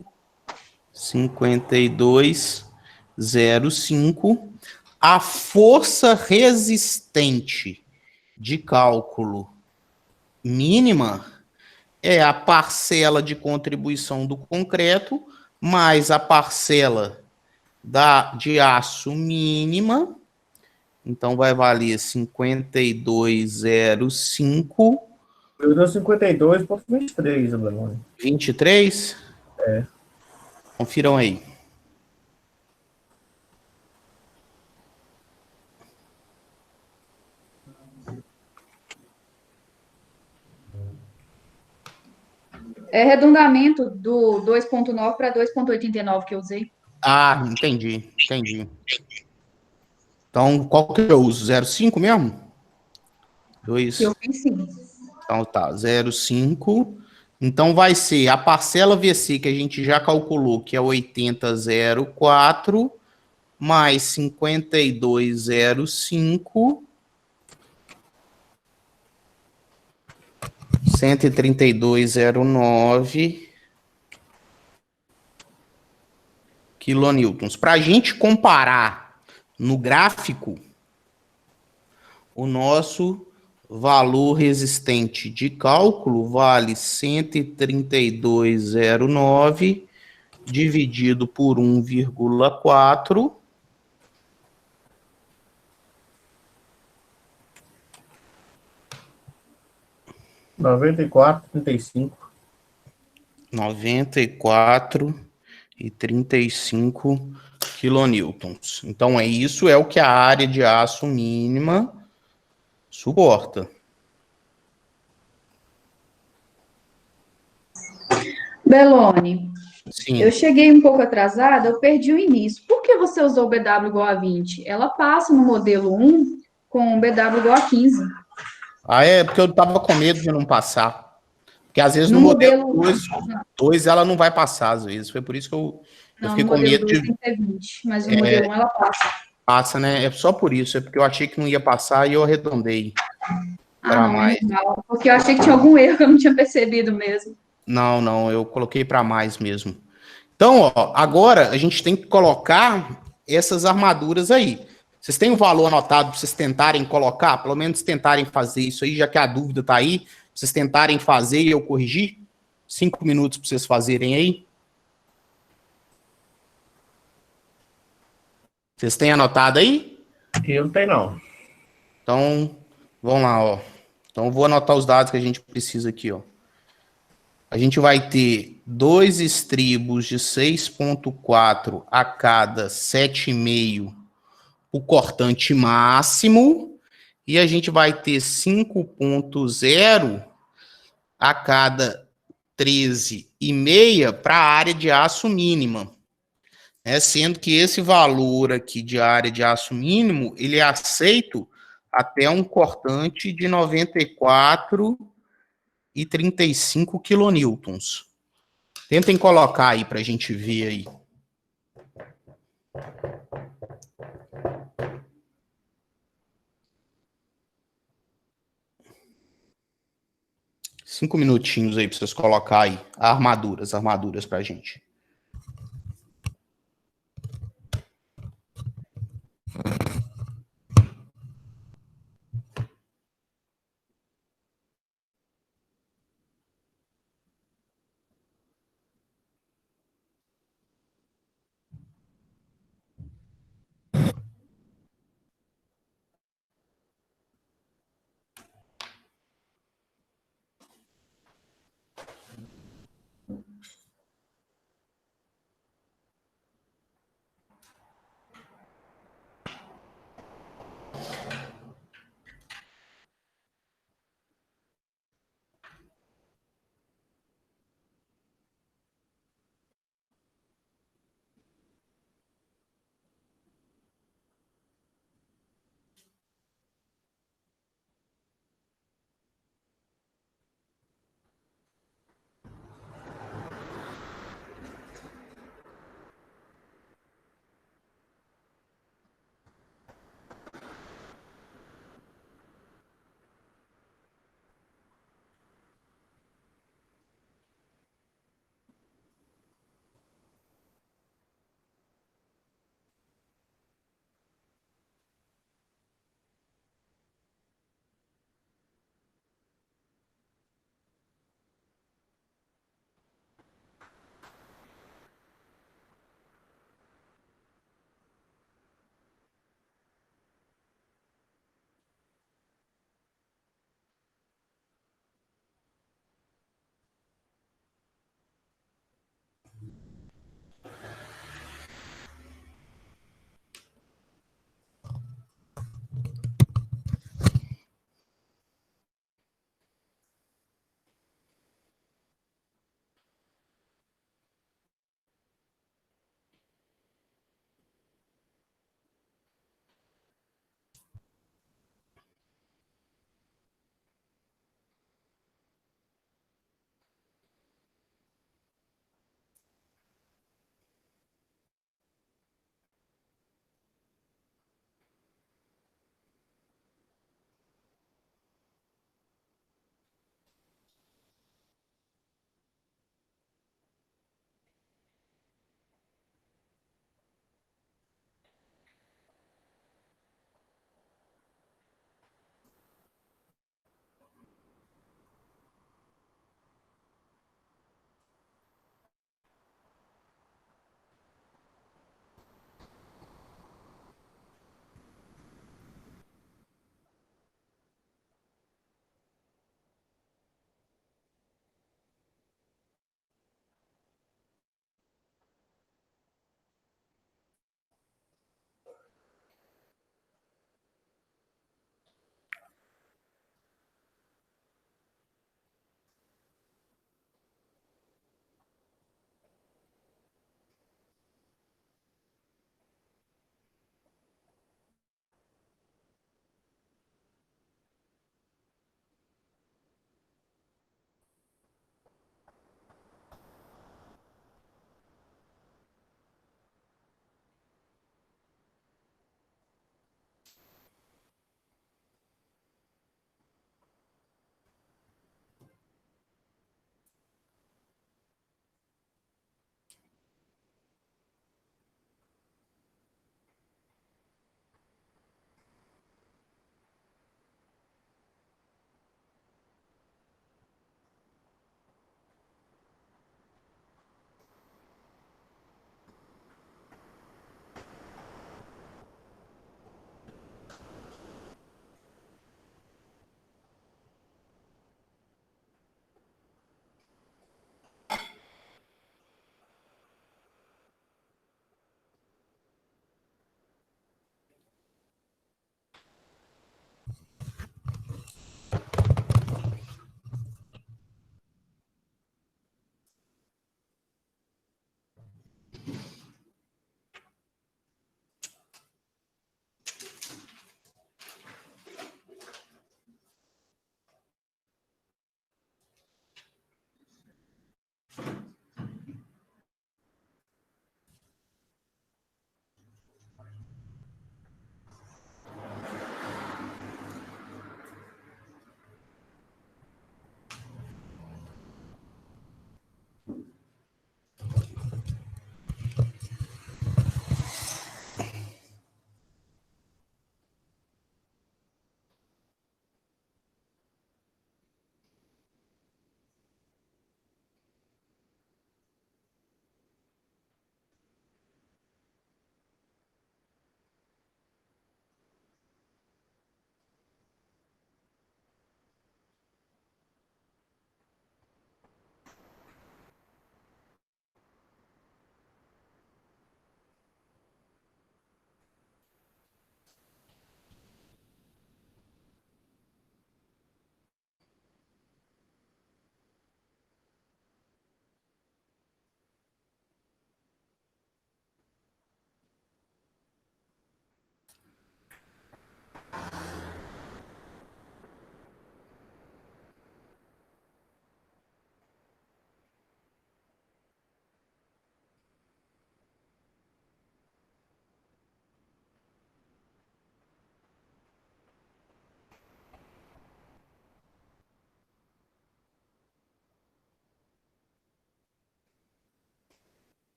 52,05. A força resistente de cálculo mínima é a parcela de contribuição do concreto mais a parcela de aço mínima. Então, vai valer 52,05. Eu dou 52,23, Abelone. 23? É. Confiram aí. É arredondamento do 2,9 para 2,89 que eu usei. Ah, entendi. Então, qual que eu uso? 0,5 mesmo? 2. Eu fiz sim. Então tá, 0,5. Então vai ser a parcela VC que a gente já calculou, que é 80,04, mais 52,05, 132,09 quilonewtons. Para a gente comparar no gráfico, o nosso valor resistente de cálculo vale 132,09 dividido por 1,4. 94,35. 94,35 quilonewtons. Então, isso é o que a área de aço mínima suporta. Belone, Sim. eu cheguei um pouco atrasada, eu perdi o início. Por que você usou o BW igual a 20? Ela passa no modelo 1 com o BW igual a 15. Ah, é porque eu tava com medo de não passar. Porque às vezes no No modelo modelo... 2 ela não vai passar, às vezes. Foi por isso que eu Não, fiquei no com modelo medo 2 de tem que ter 20, mas no modelo 1 ela passa. passa, né? É só por isso, é porque eu achei que não ia passar e eu arredondei Ah, para não, mais. menos mal. Porque eu achei que tinha algum erro que eu não tinha percebido mesmo. Não, eu coloquei para mais mesmo. Então, ó, agora a gente tem que colocar essas armaduras aí. Vocês têm o valor anotado para vocês tentarem colocar? Pelo menos tentarem fazer isso aí, já que a dúvida está aí. Pra vocês tentarem fazer e eu corrigir? 5 minutos para vocês fazerem aí. Vocês têm anotado aí? Eu não tenho, não. Então, vamos lá, ó. Então, eu vou anotar os dados que a gente precisa aqui, ó. A gente vai ter 2 estribos de 6,4 a cada 7,5 o cortante máximo, e a gente vai ter 5,0 a cada 13,5 para a área de aço mínima. Sendo que esse valor aqui de área de aço mínimo, ele é aceito até um cortante de 94,35 quilonewtons. Tentem colocar aí para a gente ver aí. Cinco minutinhos aí para vocês colocar aí as armaduras para a gente.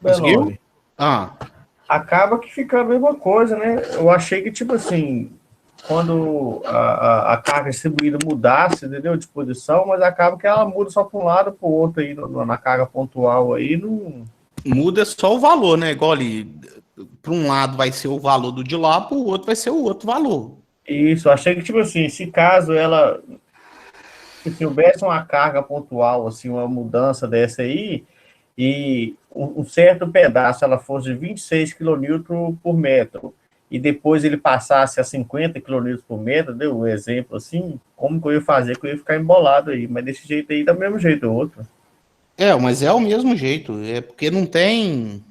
Belone, Ah, acaba que fica a mesma coisa, né? Eu achei que, tipo assim, quando a carga distribuída mudasse, entendeu? De posição, mas acaba que ela muda só para um lado para o outro aí, na carga pontual aí, não. muda só o valor, né? Igual ali, para um lado vai ser o valor do de lá, para o outro vai ser o outro valor. Isso, eu achei que, tipo assim, se caso ela, se houvesse uma carga pontual, assim, uma mudança dessa aí, e um certo pedaço ela fosse de 26 kN por metro, e depois ele passasse a 50 kN por metro, deu um exemplo assim, como que eu ia fazer, que eu ia ficar embolado aí, mas desse jeito aí, dá mesmo jeito o outro. É, mas é o mesmo jeito. É porque não tem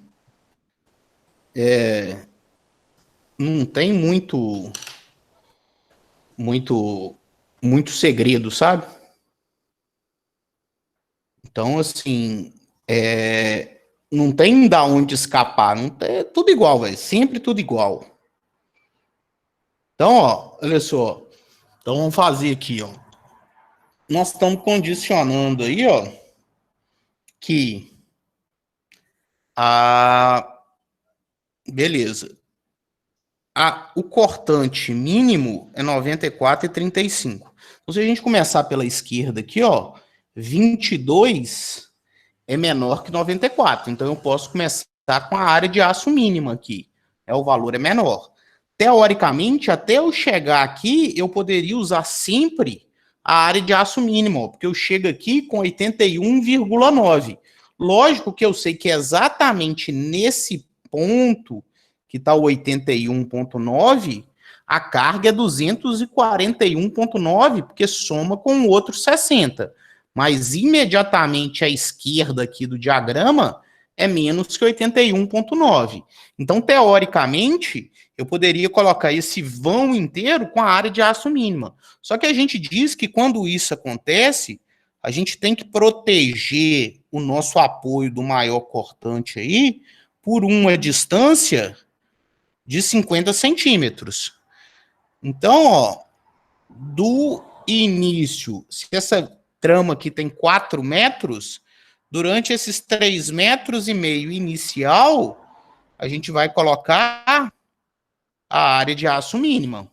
muito, muito segredo, sabe? Então, assim, não tem da onde escapar. Não tem, é tudo igual, velho. Sempre tudo igual. Então, ó, olha só. Então, vamos fazer aqui, ó. Nós estamos condicionando aí, ó, que a... Beleza. O cortante mínimo é 94,35. Então, se a gente começar pela esquerda aqui, ó, 22 é menor que 94. Então, eu posso começar com a área de aço mínima aqui. O valor é menor. Teoricamente, até eu chegar aqui, eu poderia usar sempre a área de aço mínima, ó, porque eu chego aqui com 81,9. Lógico que eu sei que é exatamente nesse ponto que está o 81,9, a carga é 241,9, porque soma com o outro 60. Mas imediatamente à esquerda aqui do diagrama é menos que 81,9. Então, teoricamente, eu poderia colocar esse vão inteiro com a área de aço mínima. Só que a gente diz que quando isso acontece, a gente tem que proteger o nosso apoio do maior cortante aí por uma distância de 50 centímetros. Então, ó, do início, se essa trama aqui tem 4 metros, durante esses 3,5 metros inicial, a gente vai colocar a área de aço mínima.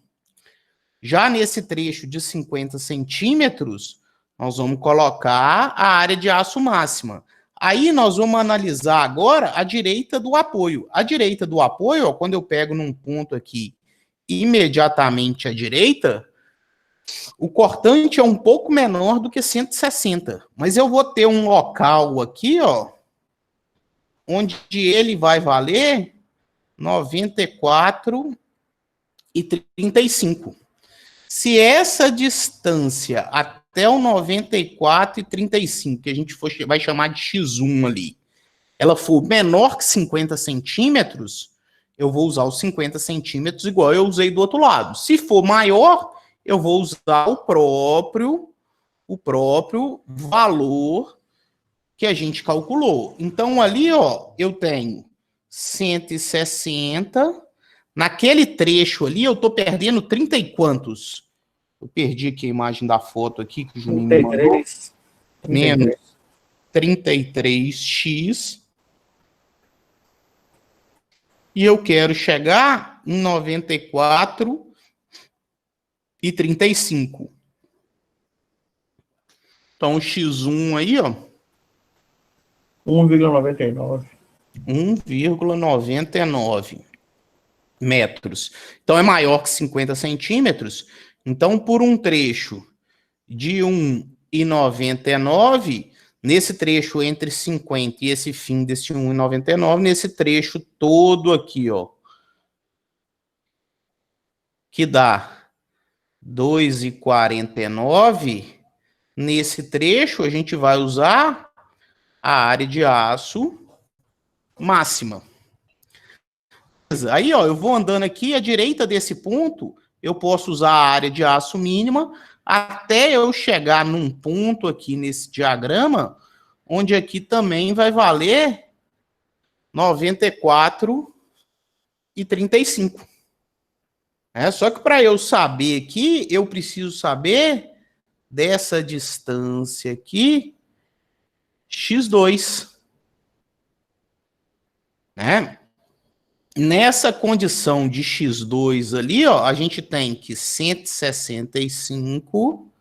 Já nesse trecho de 50 centímetros, nós vamos colocar a área de aço máxima. Aí nós vamos analisar agora a direita do apoio. A direita do apoio, ó, quando eu pego num ponto aqui imediatamente à direita, o cortante é um pouco menor do que 160, mas eu vou ter um local aqui, ó, onde ele vai valer 94,35. Se essa distância até o 94,35, que a gente vai chamar de X1 ali, ela for menor que 50 centímetros, eu vou usar os 50 centímetros igual eu usei do outro lado. Se for maior, eu vou usar o próprio valor que a gente calculou. Então, ali, ó, eu tenho 160. Naquele trecho ali, eu tô perdendo 30 e quantos? Eu perdi aqui a imagem da foto aqui que o Juninho me mandou. 33. Menos 33x. E eu quero chegar em 94,35. Então, o X1 aí, ó. 1,99. 1,99 metros. Então, é maior que 50 centímetros. Então, por um trecho de 1,99, nesse trecho entre 50 e esse fim desse 1,99, nesse trecho todo aqui, ó, que dá 2,49, nesse trecho a gente vai usar a área de aço máxima. Aí, ó, eu vou andando aqui, à direita desse ponto, eu posso usar a área de aço mínima até eu chegar num ponto aqui nesse diagrama, onde aqui também vai valer 94,35. Só que para eu saber aqui, eu preciso saber dessa distância aqui, x2. né? Nessa condição de x2 ali, ó, a gente tem que 165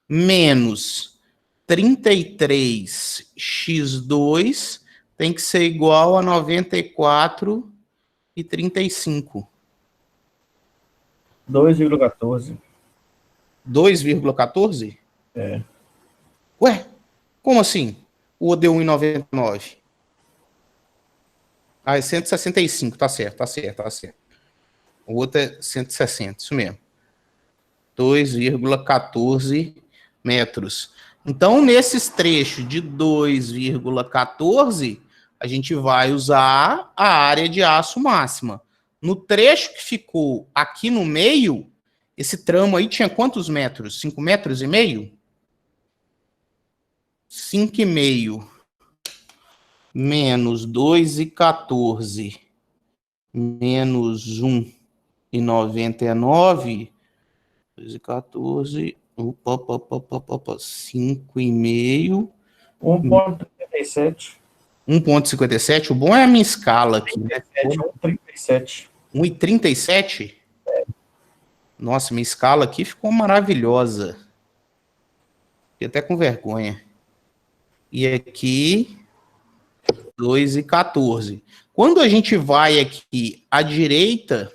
menos 33x2 tem que ser igual a 94 e 35. 2,14. 2,14? É. Ué, como assim? O O deu 1,99. Ah, é 165, tá certo. O outro é 160, isso mesmo. 2,14 metros. Então, nesses trechos de 2,14, a gente vai usar a área de aço máxima. No trecho que ficou aqui no meio, esse tramo aí tinha quantos metros? 5 metros e meio? 5,5 menos 2,14 menos 1,99, 2,14, 5,5, 1,37. 1,57. O bom é a minha escala aqui, né? 1,37. 1,37? Nossa, minha escala aqui ficou maravilhosa. Fiquei até com vergonha. E aqui, 2,14. Quando a gente vai aqui à direita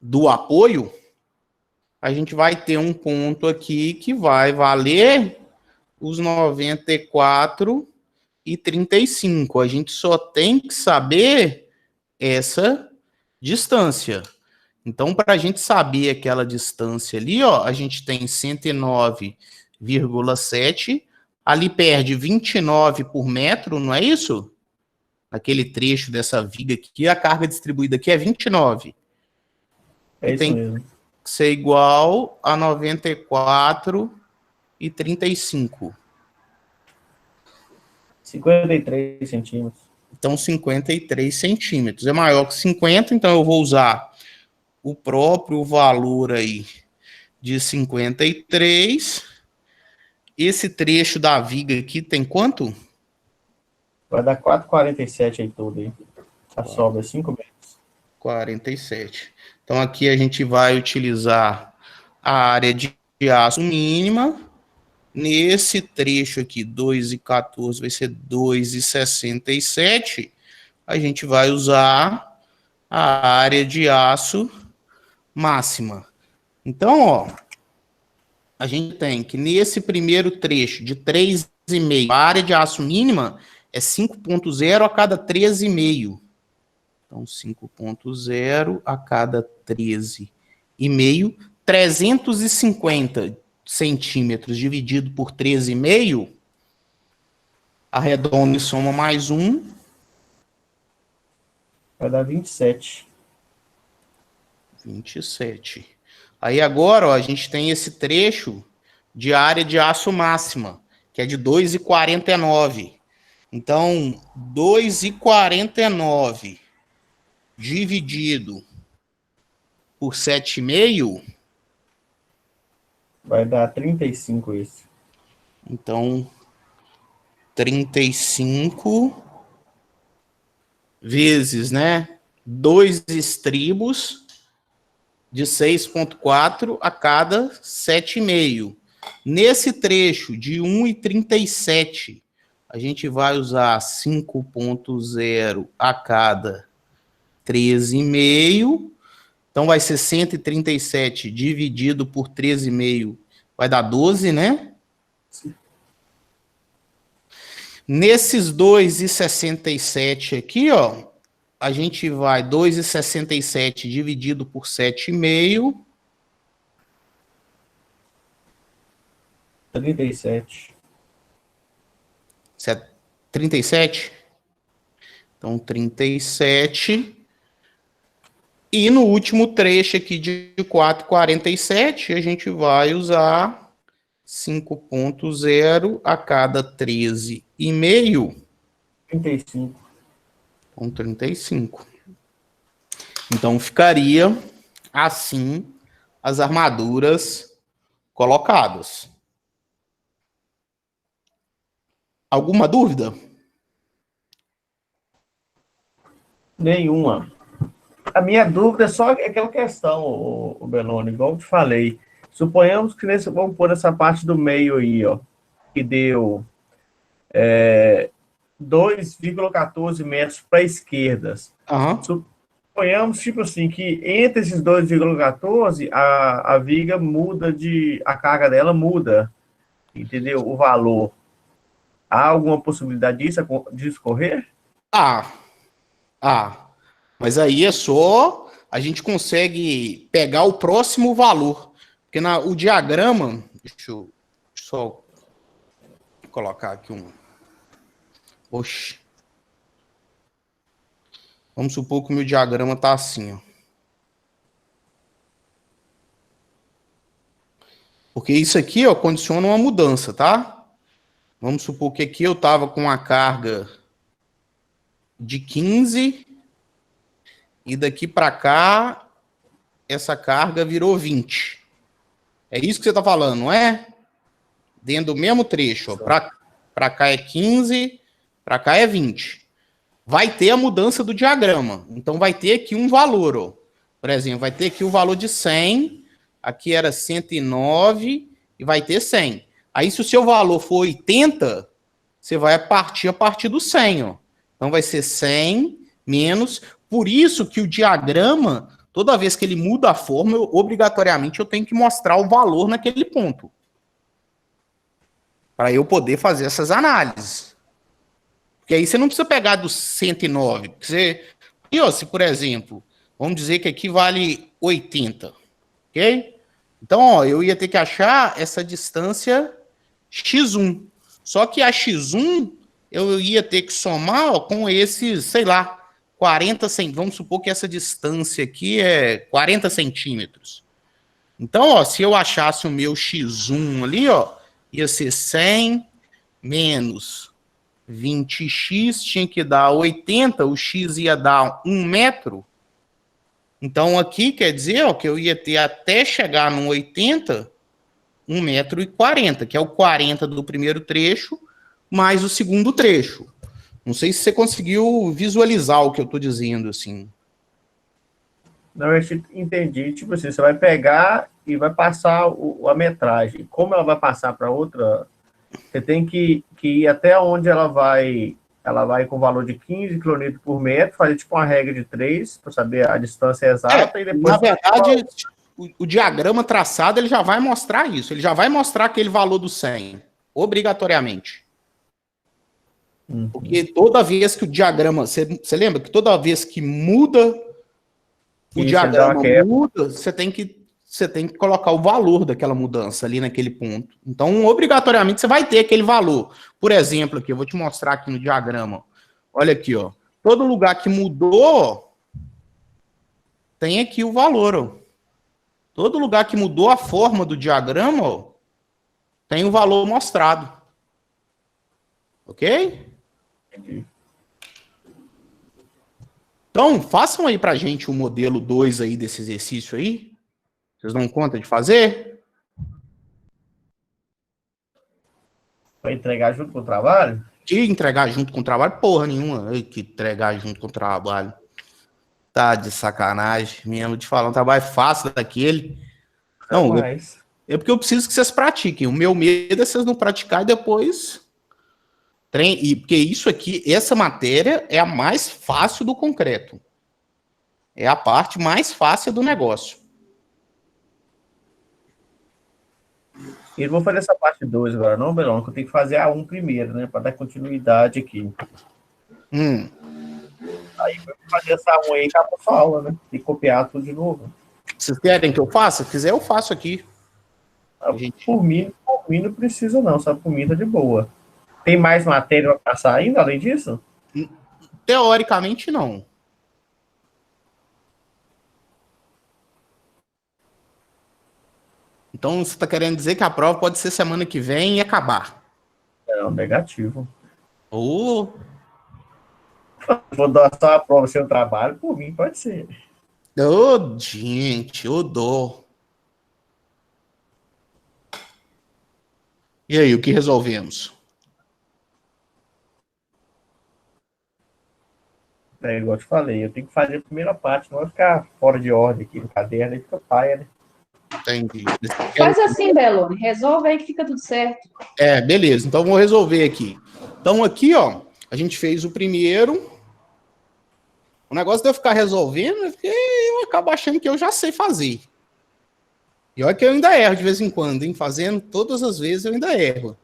do apoio, a gente vai ter um ponto aqui que vai valer os 94,35. A gente só tem que saber essa distância. Então, para a gente saber aquela distância ali, ó, a gente tem 109,7. Ali perde 29 por metro, não é isso? Aquele trecho dessa viga aqui, a carga distribuída aqui é 29. É isso tem mesmo. que ser igual a 94,35. 53 centímetros. Então, 53 centímetros. É maior que 50, então eu vou usar o próprio valor aí de 53. Esse trecho da viga aqui tem quanto? Vai dar 4,47 aí tudo aí. A sobra é 5 metros. 47. Então, aqui a gente vai utilizar a área de aço mínima. Nesse trecho aqui, 2,14 vai ser 2,67. A gente vai usar a área de aço máxima. Então, ó, a gente tem que nesse primeiro trecho de 3,5, a área de aço mínima é 5,0 a cada 13,5. Então, 5,0 a cada 13,5, 350 centímetros dividido por 13,5, arredonda e soma mais 1. Vai dar 27. 27. Aí agora, ó, a gente tem esse trecho de área de aço máxima, que é de 2,49. Então, 2,49 dividido por 7,5, Vai dar 35 isso. então 35 vezes, né? 2 estribos de 6,4 a cada 7,5. Nesse trecho de 1,37, a gente vai usar 5,0 a cada 13,5. Então, vai ser 137 dividido por 13,5, vai dar 12, né? Sim. Nesses 2,67 aqui, ó, a gente vai 2,67 dividido por 7,5. 37. 37? Então, 37. E no último trecho aqui de 4,47, a gente vai usar 5,0 a cada 13,5. 35. Com 35. Então, ficaria assim as armaduras colocadas. Alguma dúvida? Nenhuma. A minha dúvida é só aquela questão, o Belone, igual eu te falei. Suponhamos que vamos pôr essa parte do meio aí, ó, que deu 2,14 metros para esquerdas. Aham. Suponhamos, tipo assim, que entre esses 2,14, a viga muda a carga dela muda, entendeu? O valor. Há alguma possibilidade disso correr? Ah, mas aí é só a gente consegue pegar o próximo valor. Porque o diagrama, deixa eu só colocar aqui um. Oxe. Vamos supor que o meu diagrama tá assim, ó. Porque isso aqui, ó, condiciona uma mudança, tá? Vamos supor que aqui eu tava com uma carga de 15 e daqui para cá essa carga virou 20. É isso que você tá falando, não é? Dentro do mesmo trecho, ó, para cá é 15, para cá é 20. Vai ter a mudança do diagrama. Então vai ter aqui um valor, ó. Por exemplo, vai ter aqui o valor de 100, aqui era 109 e vai ter 100. Aí se o seu valor for 80, você vai partir a partir do 100, ó. Então vai ser 100 menos. Por isso que o diagrama, toda vez que ele muda a forma, obrigatoriamente eu tenho que mostrar o valor naquele ponto. Para eu poder fazer essas análises. Porque aí você não precisa pegar do 109. E ó, se, por exemplo, vamos dizer que aqui vale 80. Ok? Então, ó, eu ia ter que achar essa distância x1. Só que a x1 eu ia ter que somar, ó, com esses, sei lá, 40 centímetros. Vamos supor que essa distância aqui é 40 centímetros. Então, ó, se eu achasse o meu x1 ali, ó, ia ser 100 menos 20x, tinha que dar 80, o x ia dar 1 metro. Então, aqui quer dizer, ó, que eu ia ter até chegar no 80, 1,40 metro, que é o 40 do primeiro trecho, mais o segundo trecho. Não sei se você conseguiu visualizar o que eu estou dizendo, assim. Não, eu entendi. Tipo assim, você vai pegar e vai passar a metragem. Como ela vai passar para outra, você tem que ir até onde ela vai com o valor de 15 km por metro, fazer tipo uma regra de 3 para saber a distância exata e depois... Na verdade, o diagrama traçado ele já vai mostrar isso. Ele já vai mostrar aquele valor do 100, obrigatoriamente. Porque toda vez que o diagrama... Você lembra que toda vez que muda o diagrama muda, você tem que colocar o valor daquela mudança ali naquele ponto. Então, obrigatoriamente, você vai ter aquele valor. Por exemplo, aqui, eu vou te mostrar aqui no diagrama. Olha aqui, ó. Todo lugar que mudou, tem aqui o valor, ó. Todo lugar que mudou a forma do diagrama, ó, tem o valor mostrado. Ok? Então, façam aí pra gente o modelo 2 aí desse exercício aí. Vocês dão conta de fazer? Para entregar junto com o trabalho? De entregar junto com o trabalho? Porra nenhuma. Ai, que entregar junto com o trabalho. Tá de sacanagem mesmo de falar. Um trabalho fácil daquele. Não, é porque eu preciso que vocês pratiquem. O meu medo é vocês não praticarem e depois... Porque isso aqui, essa matéria é a mais fácil do concreto. É a parte mais fácil do negócio. E eu vou fazer essa parte 2 agora, não, Belão, que eu tenho que fazer a 1 primeiro, né? Para dar continuidade aqui. Aí eu vou fazer essa 1 aí, acaba a aula, né? Tem que copiar tudo de novo. Vocês querem que eu faça? Se quiser, eu faço aqui. Por mim não precisa, não. Sabe, por mim tá de boa. Tem mais matéria para passar ainda, além disso? Teoricamente, não. Então, você está querendo dizer que a prova pode ser semana que vem e acabar? Não, negativo. Vou dar só a prova sem o trabalho, por mim pode ser. Gente, ô dó. E aí, o que resolvemos? É, igual eu te falei, eu tenho que fazer a primeira parte, não vai ficar fora de ordem aqui no caderno, aí fica paia, né? Entendi. Faz assim, Belone, resolve aí que fica tudo certo. Beleza. Então, vou resolver aqui. Então, aqui, ó, a gente fez o primeiro. O negócio de eu ficar resolvendo é porque eu acabo achando que eu já sei fazer. E olha que eu ainda erro de vez em quando, hein? Fazendo todas as vezes eu ainda erro.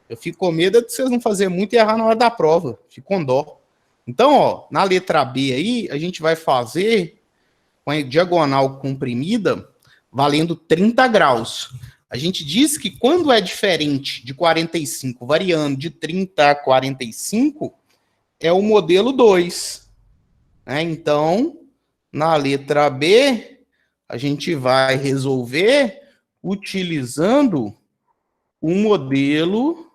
Eu fico com medo de vocês não fazerem muito e errar na hora da prova. Fico com dó. Então, ó, na letra B aí, a gente vai fazer com a diagonal comprimida valendo 30 graus. A gente diz que quando é diferente de 45, variando de 30 a 45, é o modelo 2. Né? Então, na letra B, a gente vai resolver utilizando o modelo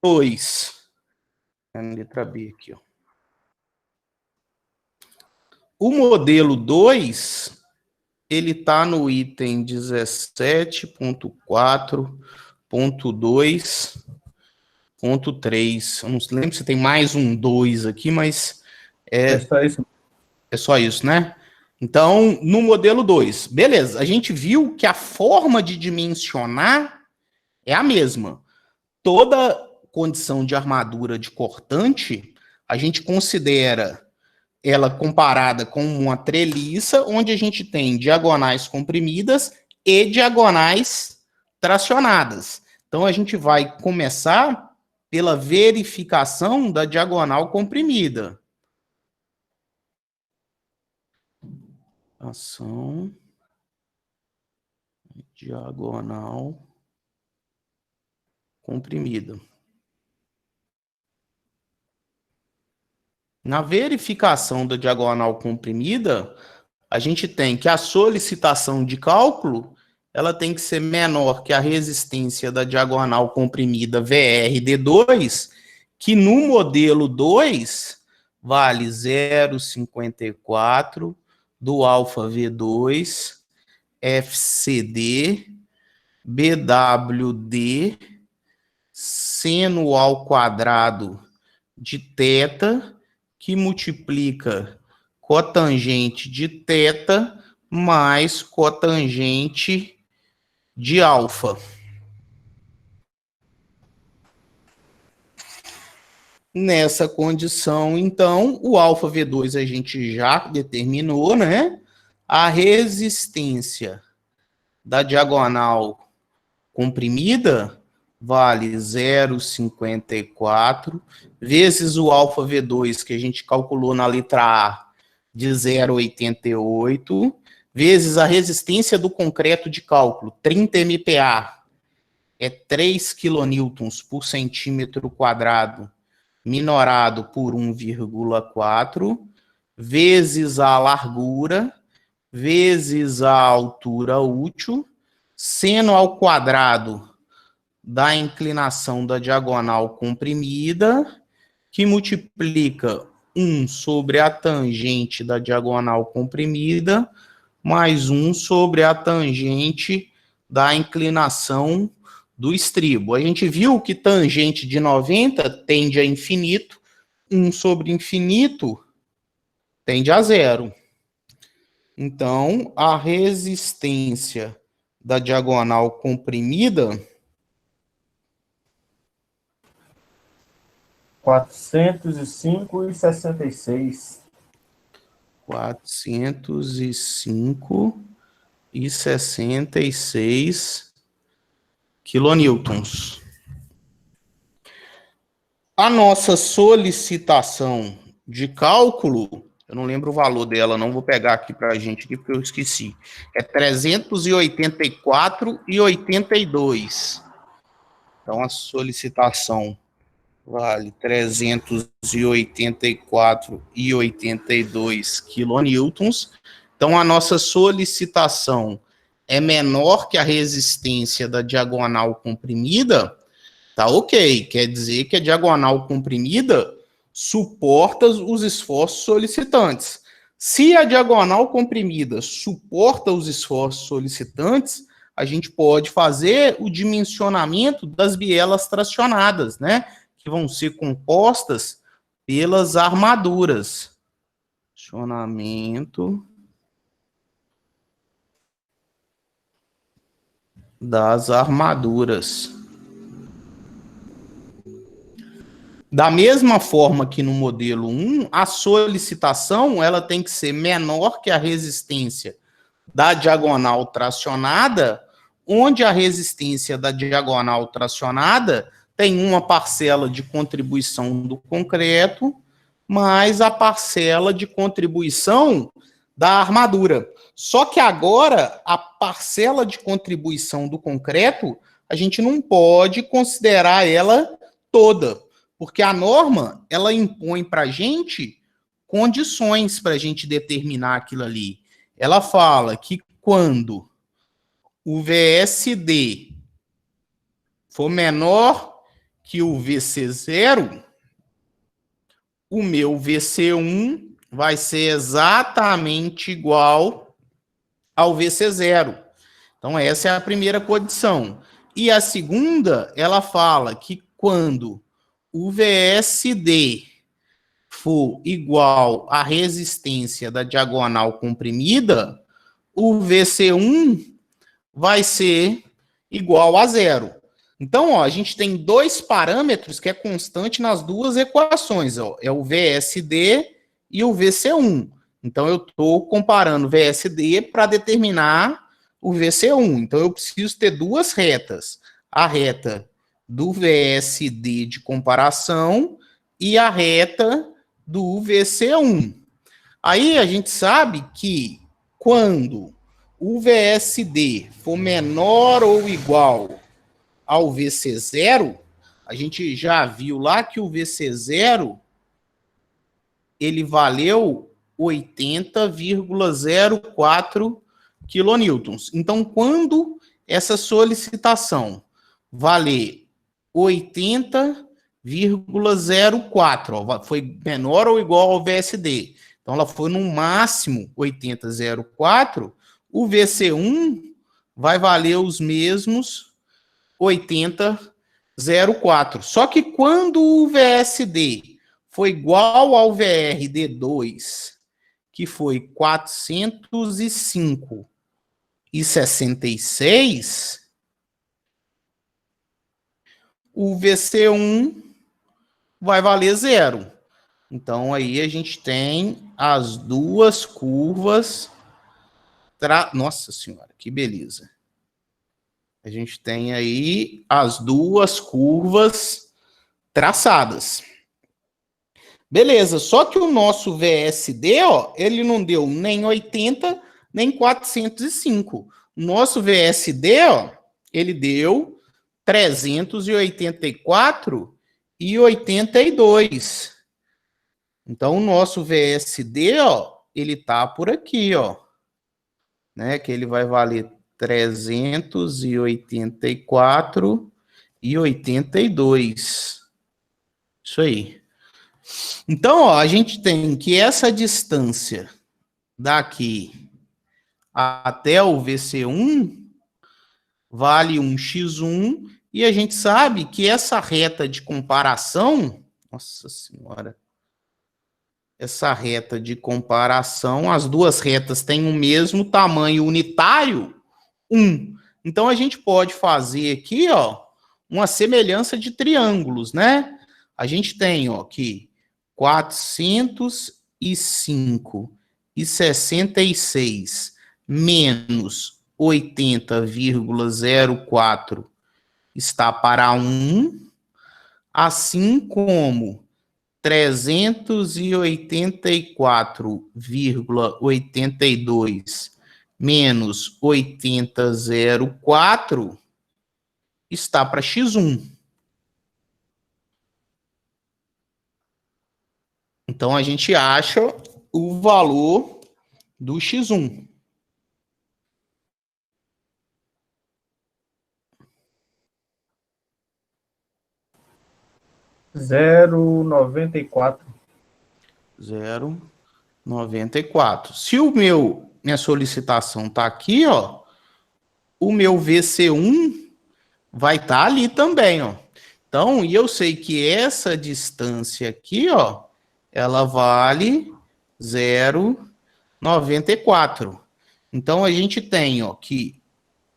2. Na letra B aqui, ó. O modelo 2, ele está no item 17.4.2.3. Eu não lembro se tem mais um 2 aqui, mas É só isso. é só isso, né? Então, no modelo 2, beleza, a gente viu que a forma de dimensionar é a mesma. Toda condição de armadura de cortante, a gente considera ela comparada com uma treliça, onde a gente tem diagonais comprimidas e diagonais tracionadas. Então, a gente vai começar pela verificação da diagonal comprimida. Ação diagonal comprimida. Na verificação da diagonal comprimida, a gente tem que a solicitação de cálculo, ela tem que ser menor que a resistência da diagonal comprimida VRD2, que no modelo 2 vale 0,54 do alfa V2, FCD, BWD, seno ao quadrado de θ, que multiplica cotangente de θ mais cotangente de alfa. Nessa condição, então, o alfa V2 a gente já determinou, né? A resistência da diagonal comprimida vale 0,54 vezes o alfa V2, que a gente calculou na letra A, de 0,88, vezes a resistência do concreto de cálculo, 30 MPa, é 3 kN por centímetro quadrado, minorado por 1,4, vezes a largura, vezes a altura útil, seno ao quadrado da inclinação da diagonal comprimida, que multiplica 1 sobre a tangente da diagonal comprimida, mais 1 sobre a tangente da inclinação do estribo. A gente viu que tangente de 90 tende a infinito, 1 sobre infinito tende a zero. Então, a resistência da diagonal comprimida 405,66. 405,66 quilonewtons. A nossa solicitação de cálculo, eu não lembro o valor dela, não vou pegar aqui para a gente aqui porque eu esqueci. É 384,82. Então a solicitação vale 384,82 quilonewtons. Então, a nossa solicitação é menor que a resistência da diagonal comprimida, tá ok. Quer dizer que a diagonal comprimida suporta os esforços solicitantes. Se a diagonal comprimida suporta os esforços solicitantes, a gente pode fazer o dimensionamento das bielas tracionadas, né? Que vão ser compostas pelas armaduras. Funcionamento das armaduras. Da mesma forma que no modelo 1, a solicitação ela tem que ser menor que a resistência da diagonal tracionada, onde a resistência da diagonal tracionada tem uma parcela de contribuição do concreto, mais a parcela de contribuição da armadura. Só que agora, a parcela de contribuição do concreto, a gente não pode considerar ela toda, porque a norma, ela impõe para a gente condições para a gente determinar aquilo ali. Ela fala que quando o VSD for menor que o VC0, o meu VC1 vai ser exatamente igual ao VC0. Então, essa é a primeira condição. E a segunda, ela fala que quando o VSD for igual à resistência da diagonal comprimida, o VC1 vai ser igual a zero. Então, ó, a gente tem dois parâmetros que é constante nas duas equações, ó, é o VSD e o VC1. Então, eu estou comparando o VSD para determinar o VC1. Então, eu preciso ter duas retas. A reta do VSD de comparação e a reta do VC1. Aí, a gente sabe que quando o VSD for menor ou igual ao VC0, a gente já viu lá que o VC0 ele valeu 80,04 quilonewtons. Então, quando essa solicitação valer 80,04, foi menor ou igual ao VSD, então ela foi no máximo 80,04, o VC1 vai valer os mesmos 80,04. Só que quando o VSD foi igual ao VRD2, que foi 405,66, o VC1 vai valer zero. Então, aí a gente tem as duas curvas. Nossa Senhora, que beleza. A gente tem aí as duas curvas traçadas. Beleza, só que o nosso VSD, ó, ele não deu nem 80, nem 405. O nosso VSD, ó, ele deu 384,82. Então, o nosso VSD, ó, ele tá por aqui, ó, né, que ele vai valer 384,82. Isso aí. Então, ó, a gente tem que essa distância daqui até o VC1 vale 1x1, e a gente sabe que essa reta de comparação, nossa senhora, essa reta de comparação, as duas retas têm o mesmo tamanho unitário, 1. Então, a gente pode fazer aqui, ó, uma semelhança de triângulos, né? A gente tem, ó, aqui 405,66 menos 80,04 está para 1, assim como 384,82 menos 80,04 está para x1. Então, a gente acha o valor do x1. Zero 0,94. 0,94. Se minha solicitação está aqui, ó, o meu VC1 vai estar ali também, ó. Então, e eu sei que essa distância aqui, ó, ela vale 0,94. Então, a gente tem, ó, que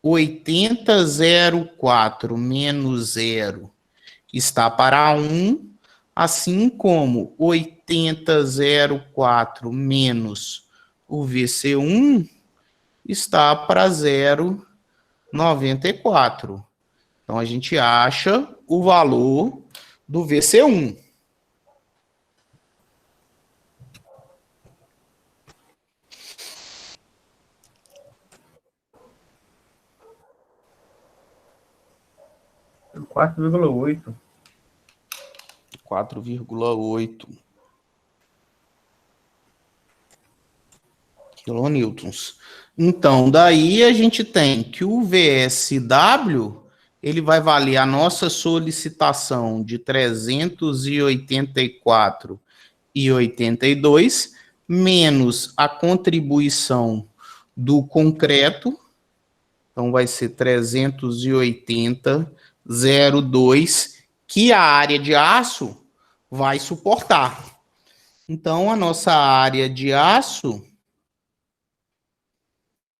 80,04 menos 0 está para 1, assim como 80,04 menos o VC1 está para 0,94. Então, a gente acha o valor do VC1. R$ 4,8. 4,8 quilonewtons. Então, daí a gente tem que o VSW, ele vai valer a nossa solicitação de 384,82 menos a contribuição do concreto, então vai ser 380,02, que a área de aço vai suportar. Então, a nossa área de aço,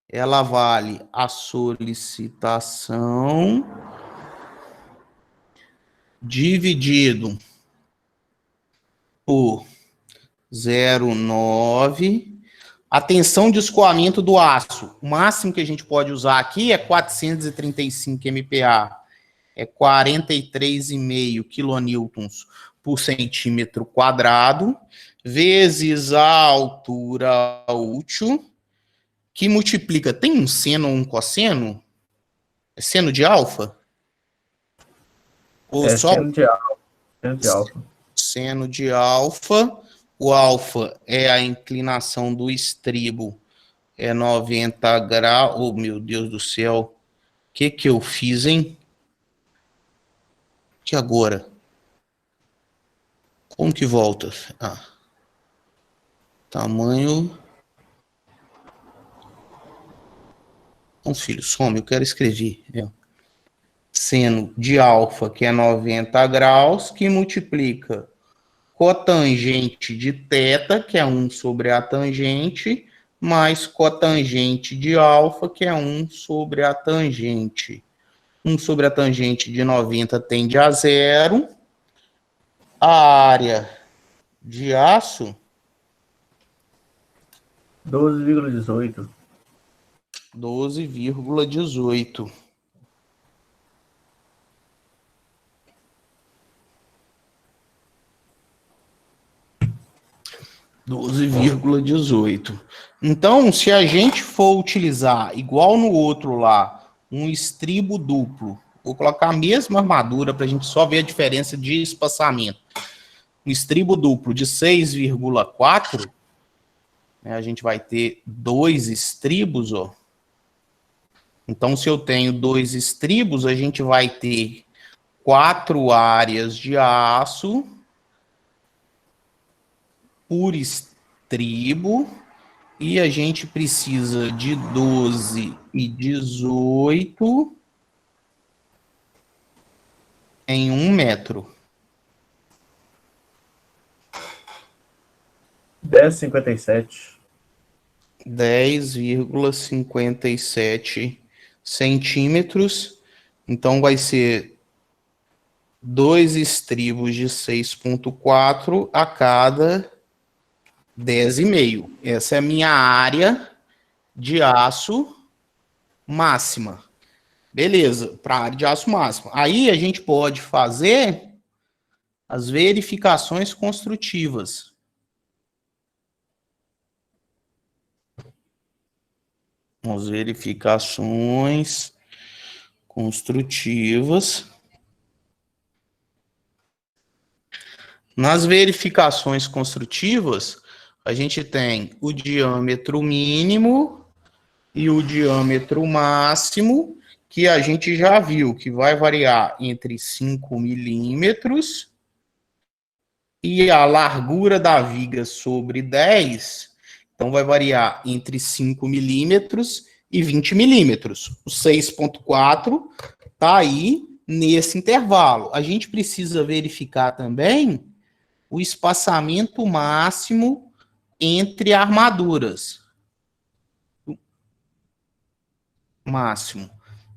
ela vale a solicitação dividido por 0,9. A tensão de escoamento do aço, o máximo que a gente pode usar aqui é 435 MPa, é 43,5 quilonewtons por centímetro quadrado, vezes a altura útil, que multiplica, tem um seno ou um cosseno? É seno de alfa? Ou só Seno de alfa. Seno de alfa. seno de alfa? O alfa é a inclinação do estribo, é 90 graus. Oh, meu Deus do céu. O que eu fiz, hein? Que agora? Como que volta? Ah. Tamanho... Não, filho, some, eu quero escrever. Seno de alfa, que é 90 graus, que multiplica cotangente de θ, que é 1 sobre a tangente, mais cotangente de alfa, que é 1 sobre a tangente. 1 sobre a tangente de 90 tende a 0. A área de aço... 12,18. 12,18. Então, se a gente for utilizar, igual no outro lá, um estribo duplo, vou colocar a mesma armadura para a gente só ver a diferença de espaçamento. Um estribo duplo de 6,4, né, a gente vai ter 2 estribos, ó. Então, se eu tenho 2 estribos, a gente vai ter 4 áreas de aço por estribo, e a gente precisa de 12 e 18 em 1 metro. 10,57. 10,57 centímetros. Então, vai ser 2 estribos de 6,4 a cada 10,5. Essa é a minha área de aço máxima. Beleza, para a área de aço máxima. Aí a gente pode fazer as verificações construtivas. As verificações construtivas. Nas verificações construtivas, a gente tem o diâmetro mínimo e o diâmetro máximo, que a gente já viu que vai variar entre 5 milímetros e a largura da viga sobre 10, então vai variar entre 5 milímetros e 20 milímetros. O 6,4 está aí nesse intervalo. A gente precisa verificar também o espaçamento máximo entre armaduras. Máximo.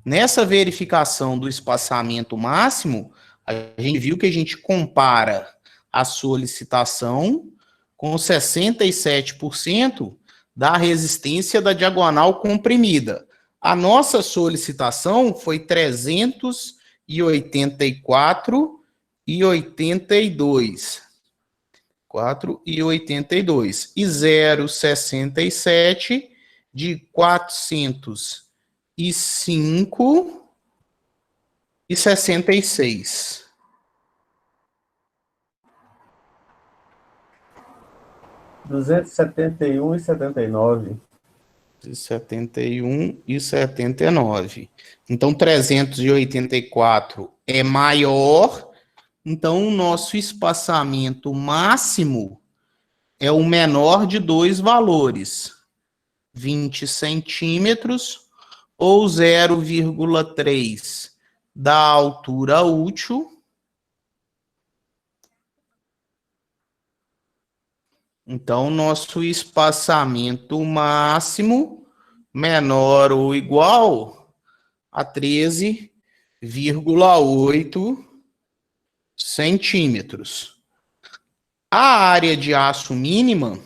Nessa verificação do espaçamento máximo, a gente viu que a gente compara a solicitação com 67% da resistência da diagonal comprimida. A nossa solicitação foi 384,82. 4,82. E 0,67 de 405,66. 271,79. 71,79. Então, 384 é maior. Então, o nosso espaçamento máximo é o menor de dois valores. 20 centímetros ou 0,3 da altura útil. Então, nosso espaçamento máximo menor ou igual a 13,8 centímetros. A área de aço mínima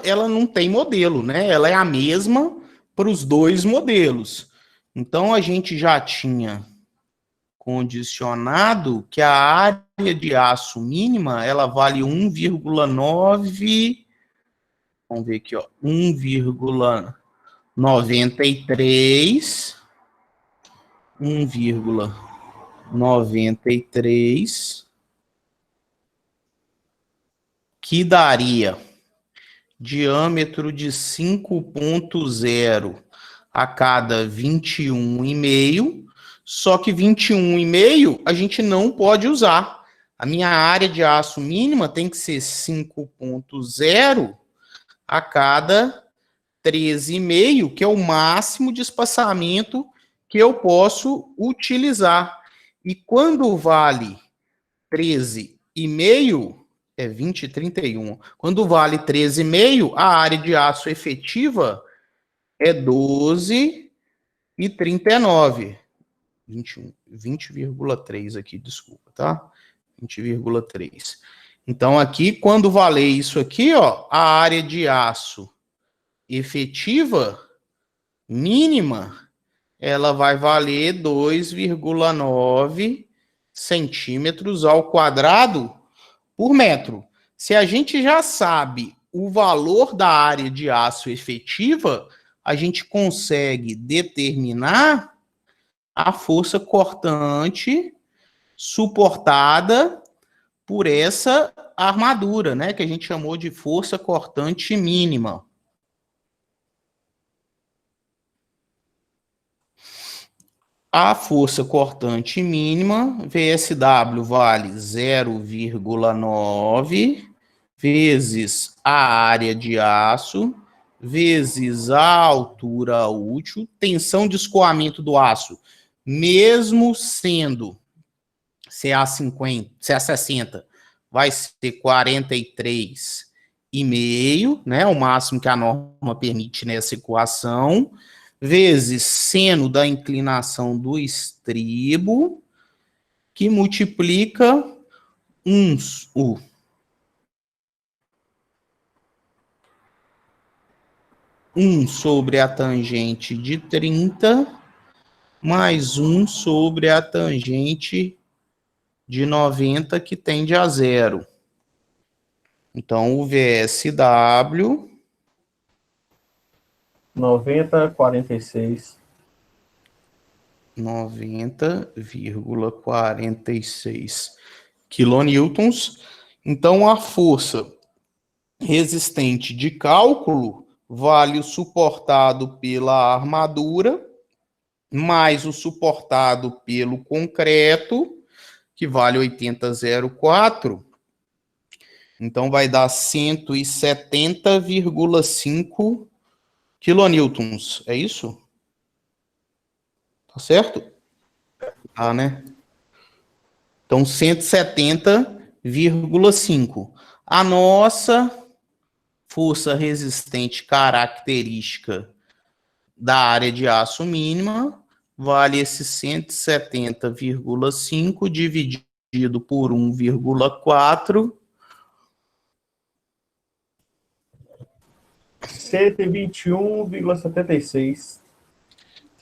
ela não tem modelo, né? Ela é a mesma para os dois modelos. Então, a gente já tinha condicionado que a área de aço mínima, ela vale 1,9, vamos ver aqui, ó, 1,93, 1,93, que daria diâmetro de 5,0 a cada 21,5, só que 21,5 a gente não pode usar. A minha área de aço mínima tem que ser 5,0 a cada 13,5, que é o máximo de espaçamento que eu posso utilizar. E quando vale 13,5, é 20,31. Quando vale 13,5, a área de aço efetiva é 12,39. 20,3 aqui, desculpa, tá? 20,3. Então, aqui, quando valer isso aqui, ó, a área de aço efetiva mínima, ela vai valer 2,9 centímetros ao quadrado por metro. Se a gente já sabe o valor da área de aço efetiva, a gente consegue determinar a força cortante suportada por essa armadura, né, que a gente chamou de força cortante mínima. A força cortante mínima, VSW, vale 0,9 vezes a área de aço, vezes a altura útil, tensão de escoamento do aço, mesmo sendo CA60, vai ser 43,5, né, o máximo que a norma permite nessa equação, vezes seno da inclinação do estribo, que multiplica 1 sobre a tangente de 30, mais 1 sobre a tangente de 90, que tende a 0. Então, o VSW... 90,46. 90,46 quilonewtons. Então, a força resistente de cálculo vale o suportado pela armadura, mais o suportado pelo concreto, que vale 80,04. Então, vai dar 170,5 quilonewtons, é isso? Tá certo? Ah, né? Então, 170,5. A nossa força resistente característica da área de aço mínima vale esse 170,5 dividido por 1,4. 121,76.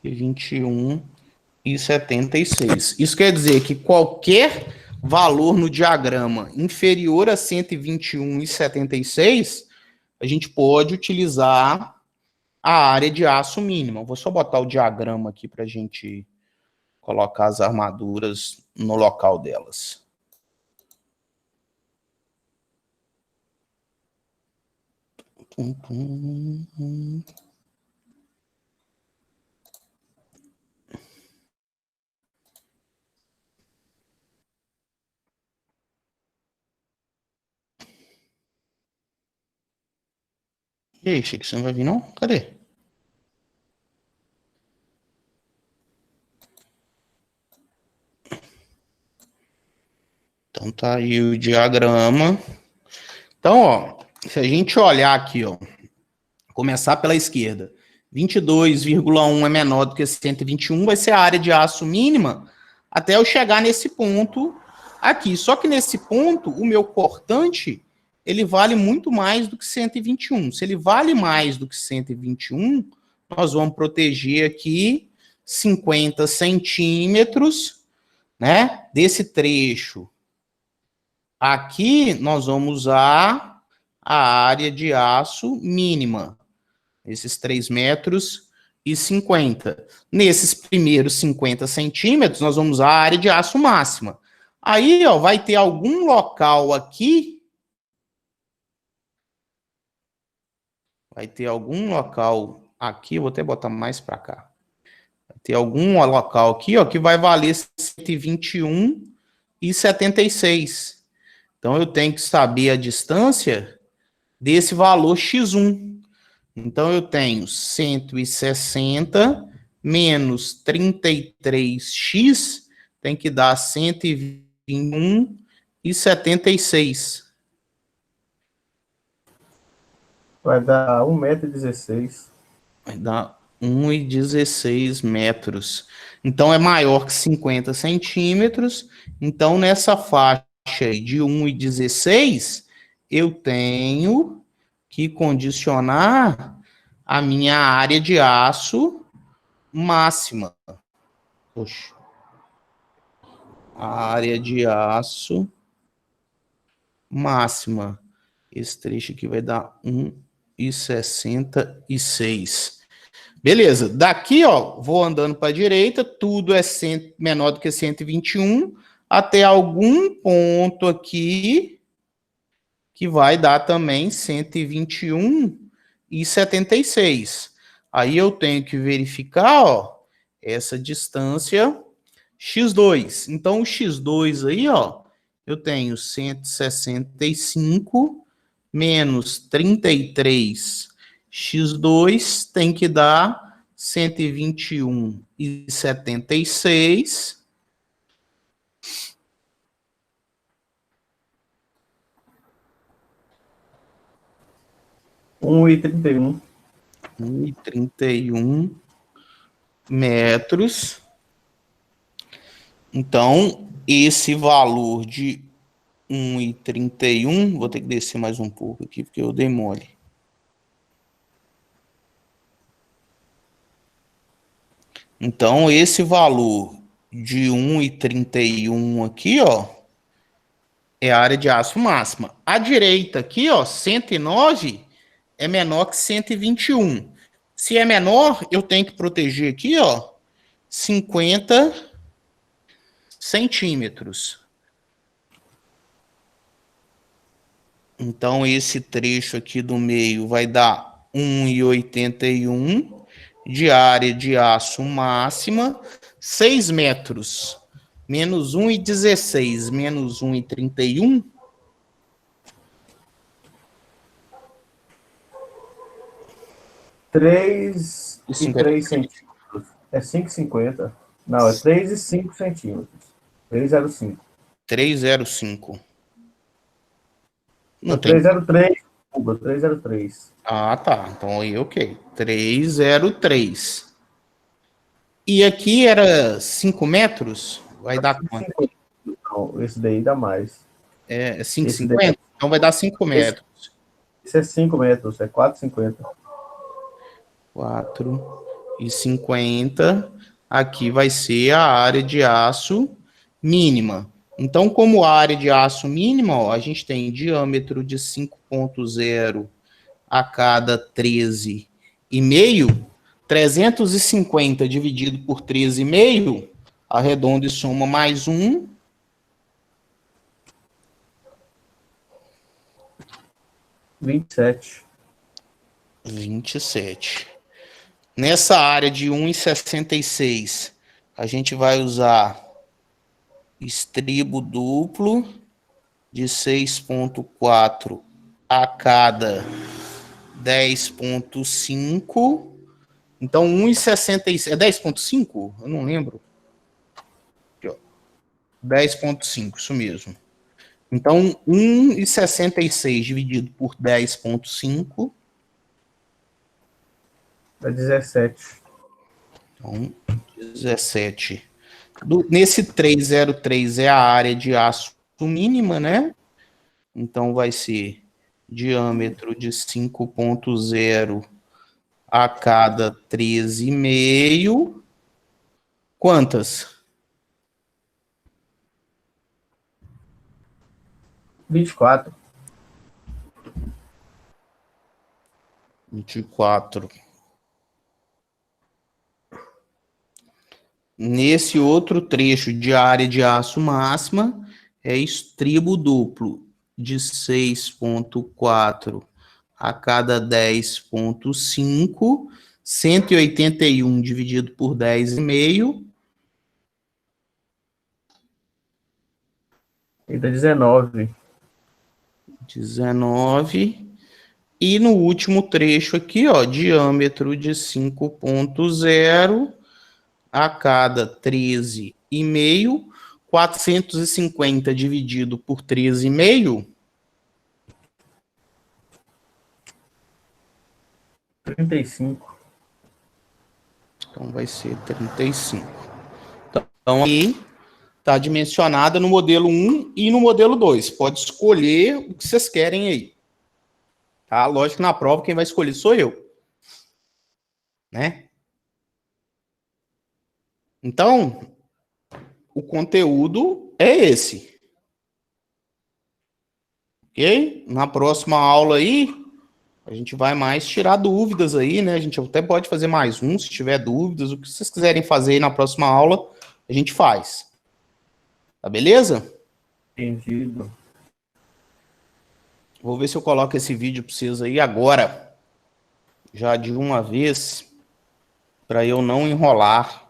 21,76. Isso quer dizer que qualquer valor no diagrama inferior a 121,76, a gente pode utilizar a área de aço mínima. Vou só botar o diagrama aqui para a gente colocar as armaduras no local delas. E aí, Chico, você não vai vir, não? Cadê? Então tá aí o diagrama. Então, ó, se a gente olhar aqui, ó, começar pela esquerda, 22,1 é menor do que 121, vai ser a área de aço mínima até eu chegar nesse ponto aqui. Só que nesse ponto, o meu cortante, ele vale muito mais do que 121. Se ele vale mais do que 121, nós vamos proteger aqui 50 centímetros, né, desse trecho. Aqui nós vamos usar a área de aço mínima, esses 3,50 metros. Nesses primeiros 50 centímetros, nós vamos usar a área de aço máxima. Aí, ó, vai ter algum local aqui. Vai ter algum local aqui, eu vou até botar mais para cá. Vai ter algum local aqui, ó, que vai valer 121,76. Então, eu tenho que saber a distância desse valor x1. Então, eu tenho 160 menos 33x, tem que dar 121,76. Vai dar 1,16 m. Vai dar 1,16 metros. Então, é maior que 50 centímetros. Então, nessa faixa aí de 1,16, eu tenho que condicionar a minha área de aço máxima. Poxa. A área de aço máxima. Esse trecho aqui vai dar 1,66. Beleza. Daqui, ó, vou andando para a direita, tudo é menor do que 121, até algum ponto aqui que vai dar também 121,76. Aí eu tenho que verificar, ó, essa distância x2. Então, o x2 aí, ó, eu tenho 165 menos 33 x2 tem que dar 121,76. (1,31). 1,31 metros. Então, esse valor de 1,31, vou ter que descer mais um pouco aqui, porque eu dei mole. Então, esse valor de 1,31 aqui, ó, é a área de aço máxima. À direita aqui, ó, 109 é menor que 121. Se é menor, eu tenho que proteger aqui, ó, 50 centímetros. Então, esse trecho aqui do meio vai dar 1,81 de área de aço máxima, 6 metros, menos 1,16, menos 1,31. 3 E e 50. 3 centímetros. É 5,50. Não, é 3 e 5 centímetros. 3,05. 305. Não Não, tem. 3,03. 3,03. Ah, tá. Então aí, ok. 303. E aqui era 5 metros? Vai dar quanto? Não, esse daí dá mais. É Esse daí, 5,50? Então vai dar 5 metros. esse é 5 metros, é 4,50. 4,50. Aqui vai ser a área de aço mínima. Então, como área de aço mínima, ó, a gente tem diâmetro de 5,0 a cada 13,5. 350 dividido por 13,5, arredonda e soma mais 1. 27. 27. Nessa área de 1,66, a gente vai usar estribo duplo de 6,4 a cada 10,5. Então, 1,66. É 10,5? Eu não lembro. Aqui, ó. 10,5, isso mesmo. Então, 1,66 dividido por 10,5. É 17. Então, 17. Nesse 303 é a área de aço mínima, né? Então, vai ser diâmetro de 5,0 a cada 13,5. Quantas? 24. 24. Nesse outro trecho de área de aço máxima, é estribo duplo de 6,4 a cada 10,5, 181 dividido por 10,5. E dá 19. 19. E no último trecho aqui, ó, diâmetro de 5,0 a cada 13,5, 450 dividido por 13,5. 35. Então vai ser 35. Então aí está dimensionada no modelo 1 e no modelo 2. Pode escolher o que vocês querem aí. Tá? Lógico que na prova quem vai escolher sou eu. Né? Então, o conteúdo é esse. Ok? Na próxima aula aí, a gente vai mais tirar dúvidas aí, né? A gente até pode fazer mais um, se tiver dúvidas. O que vocês quiserem fazer aí na próxima aula, a gente faz. Tá beleza? Entendido. Vou ver se eu coloco esse vídeo para vocês aí agora, já de uma vez, para eu não enrolar.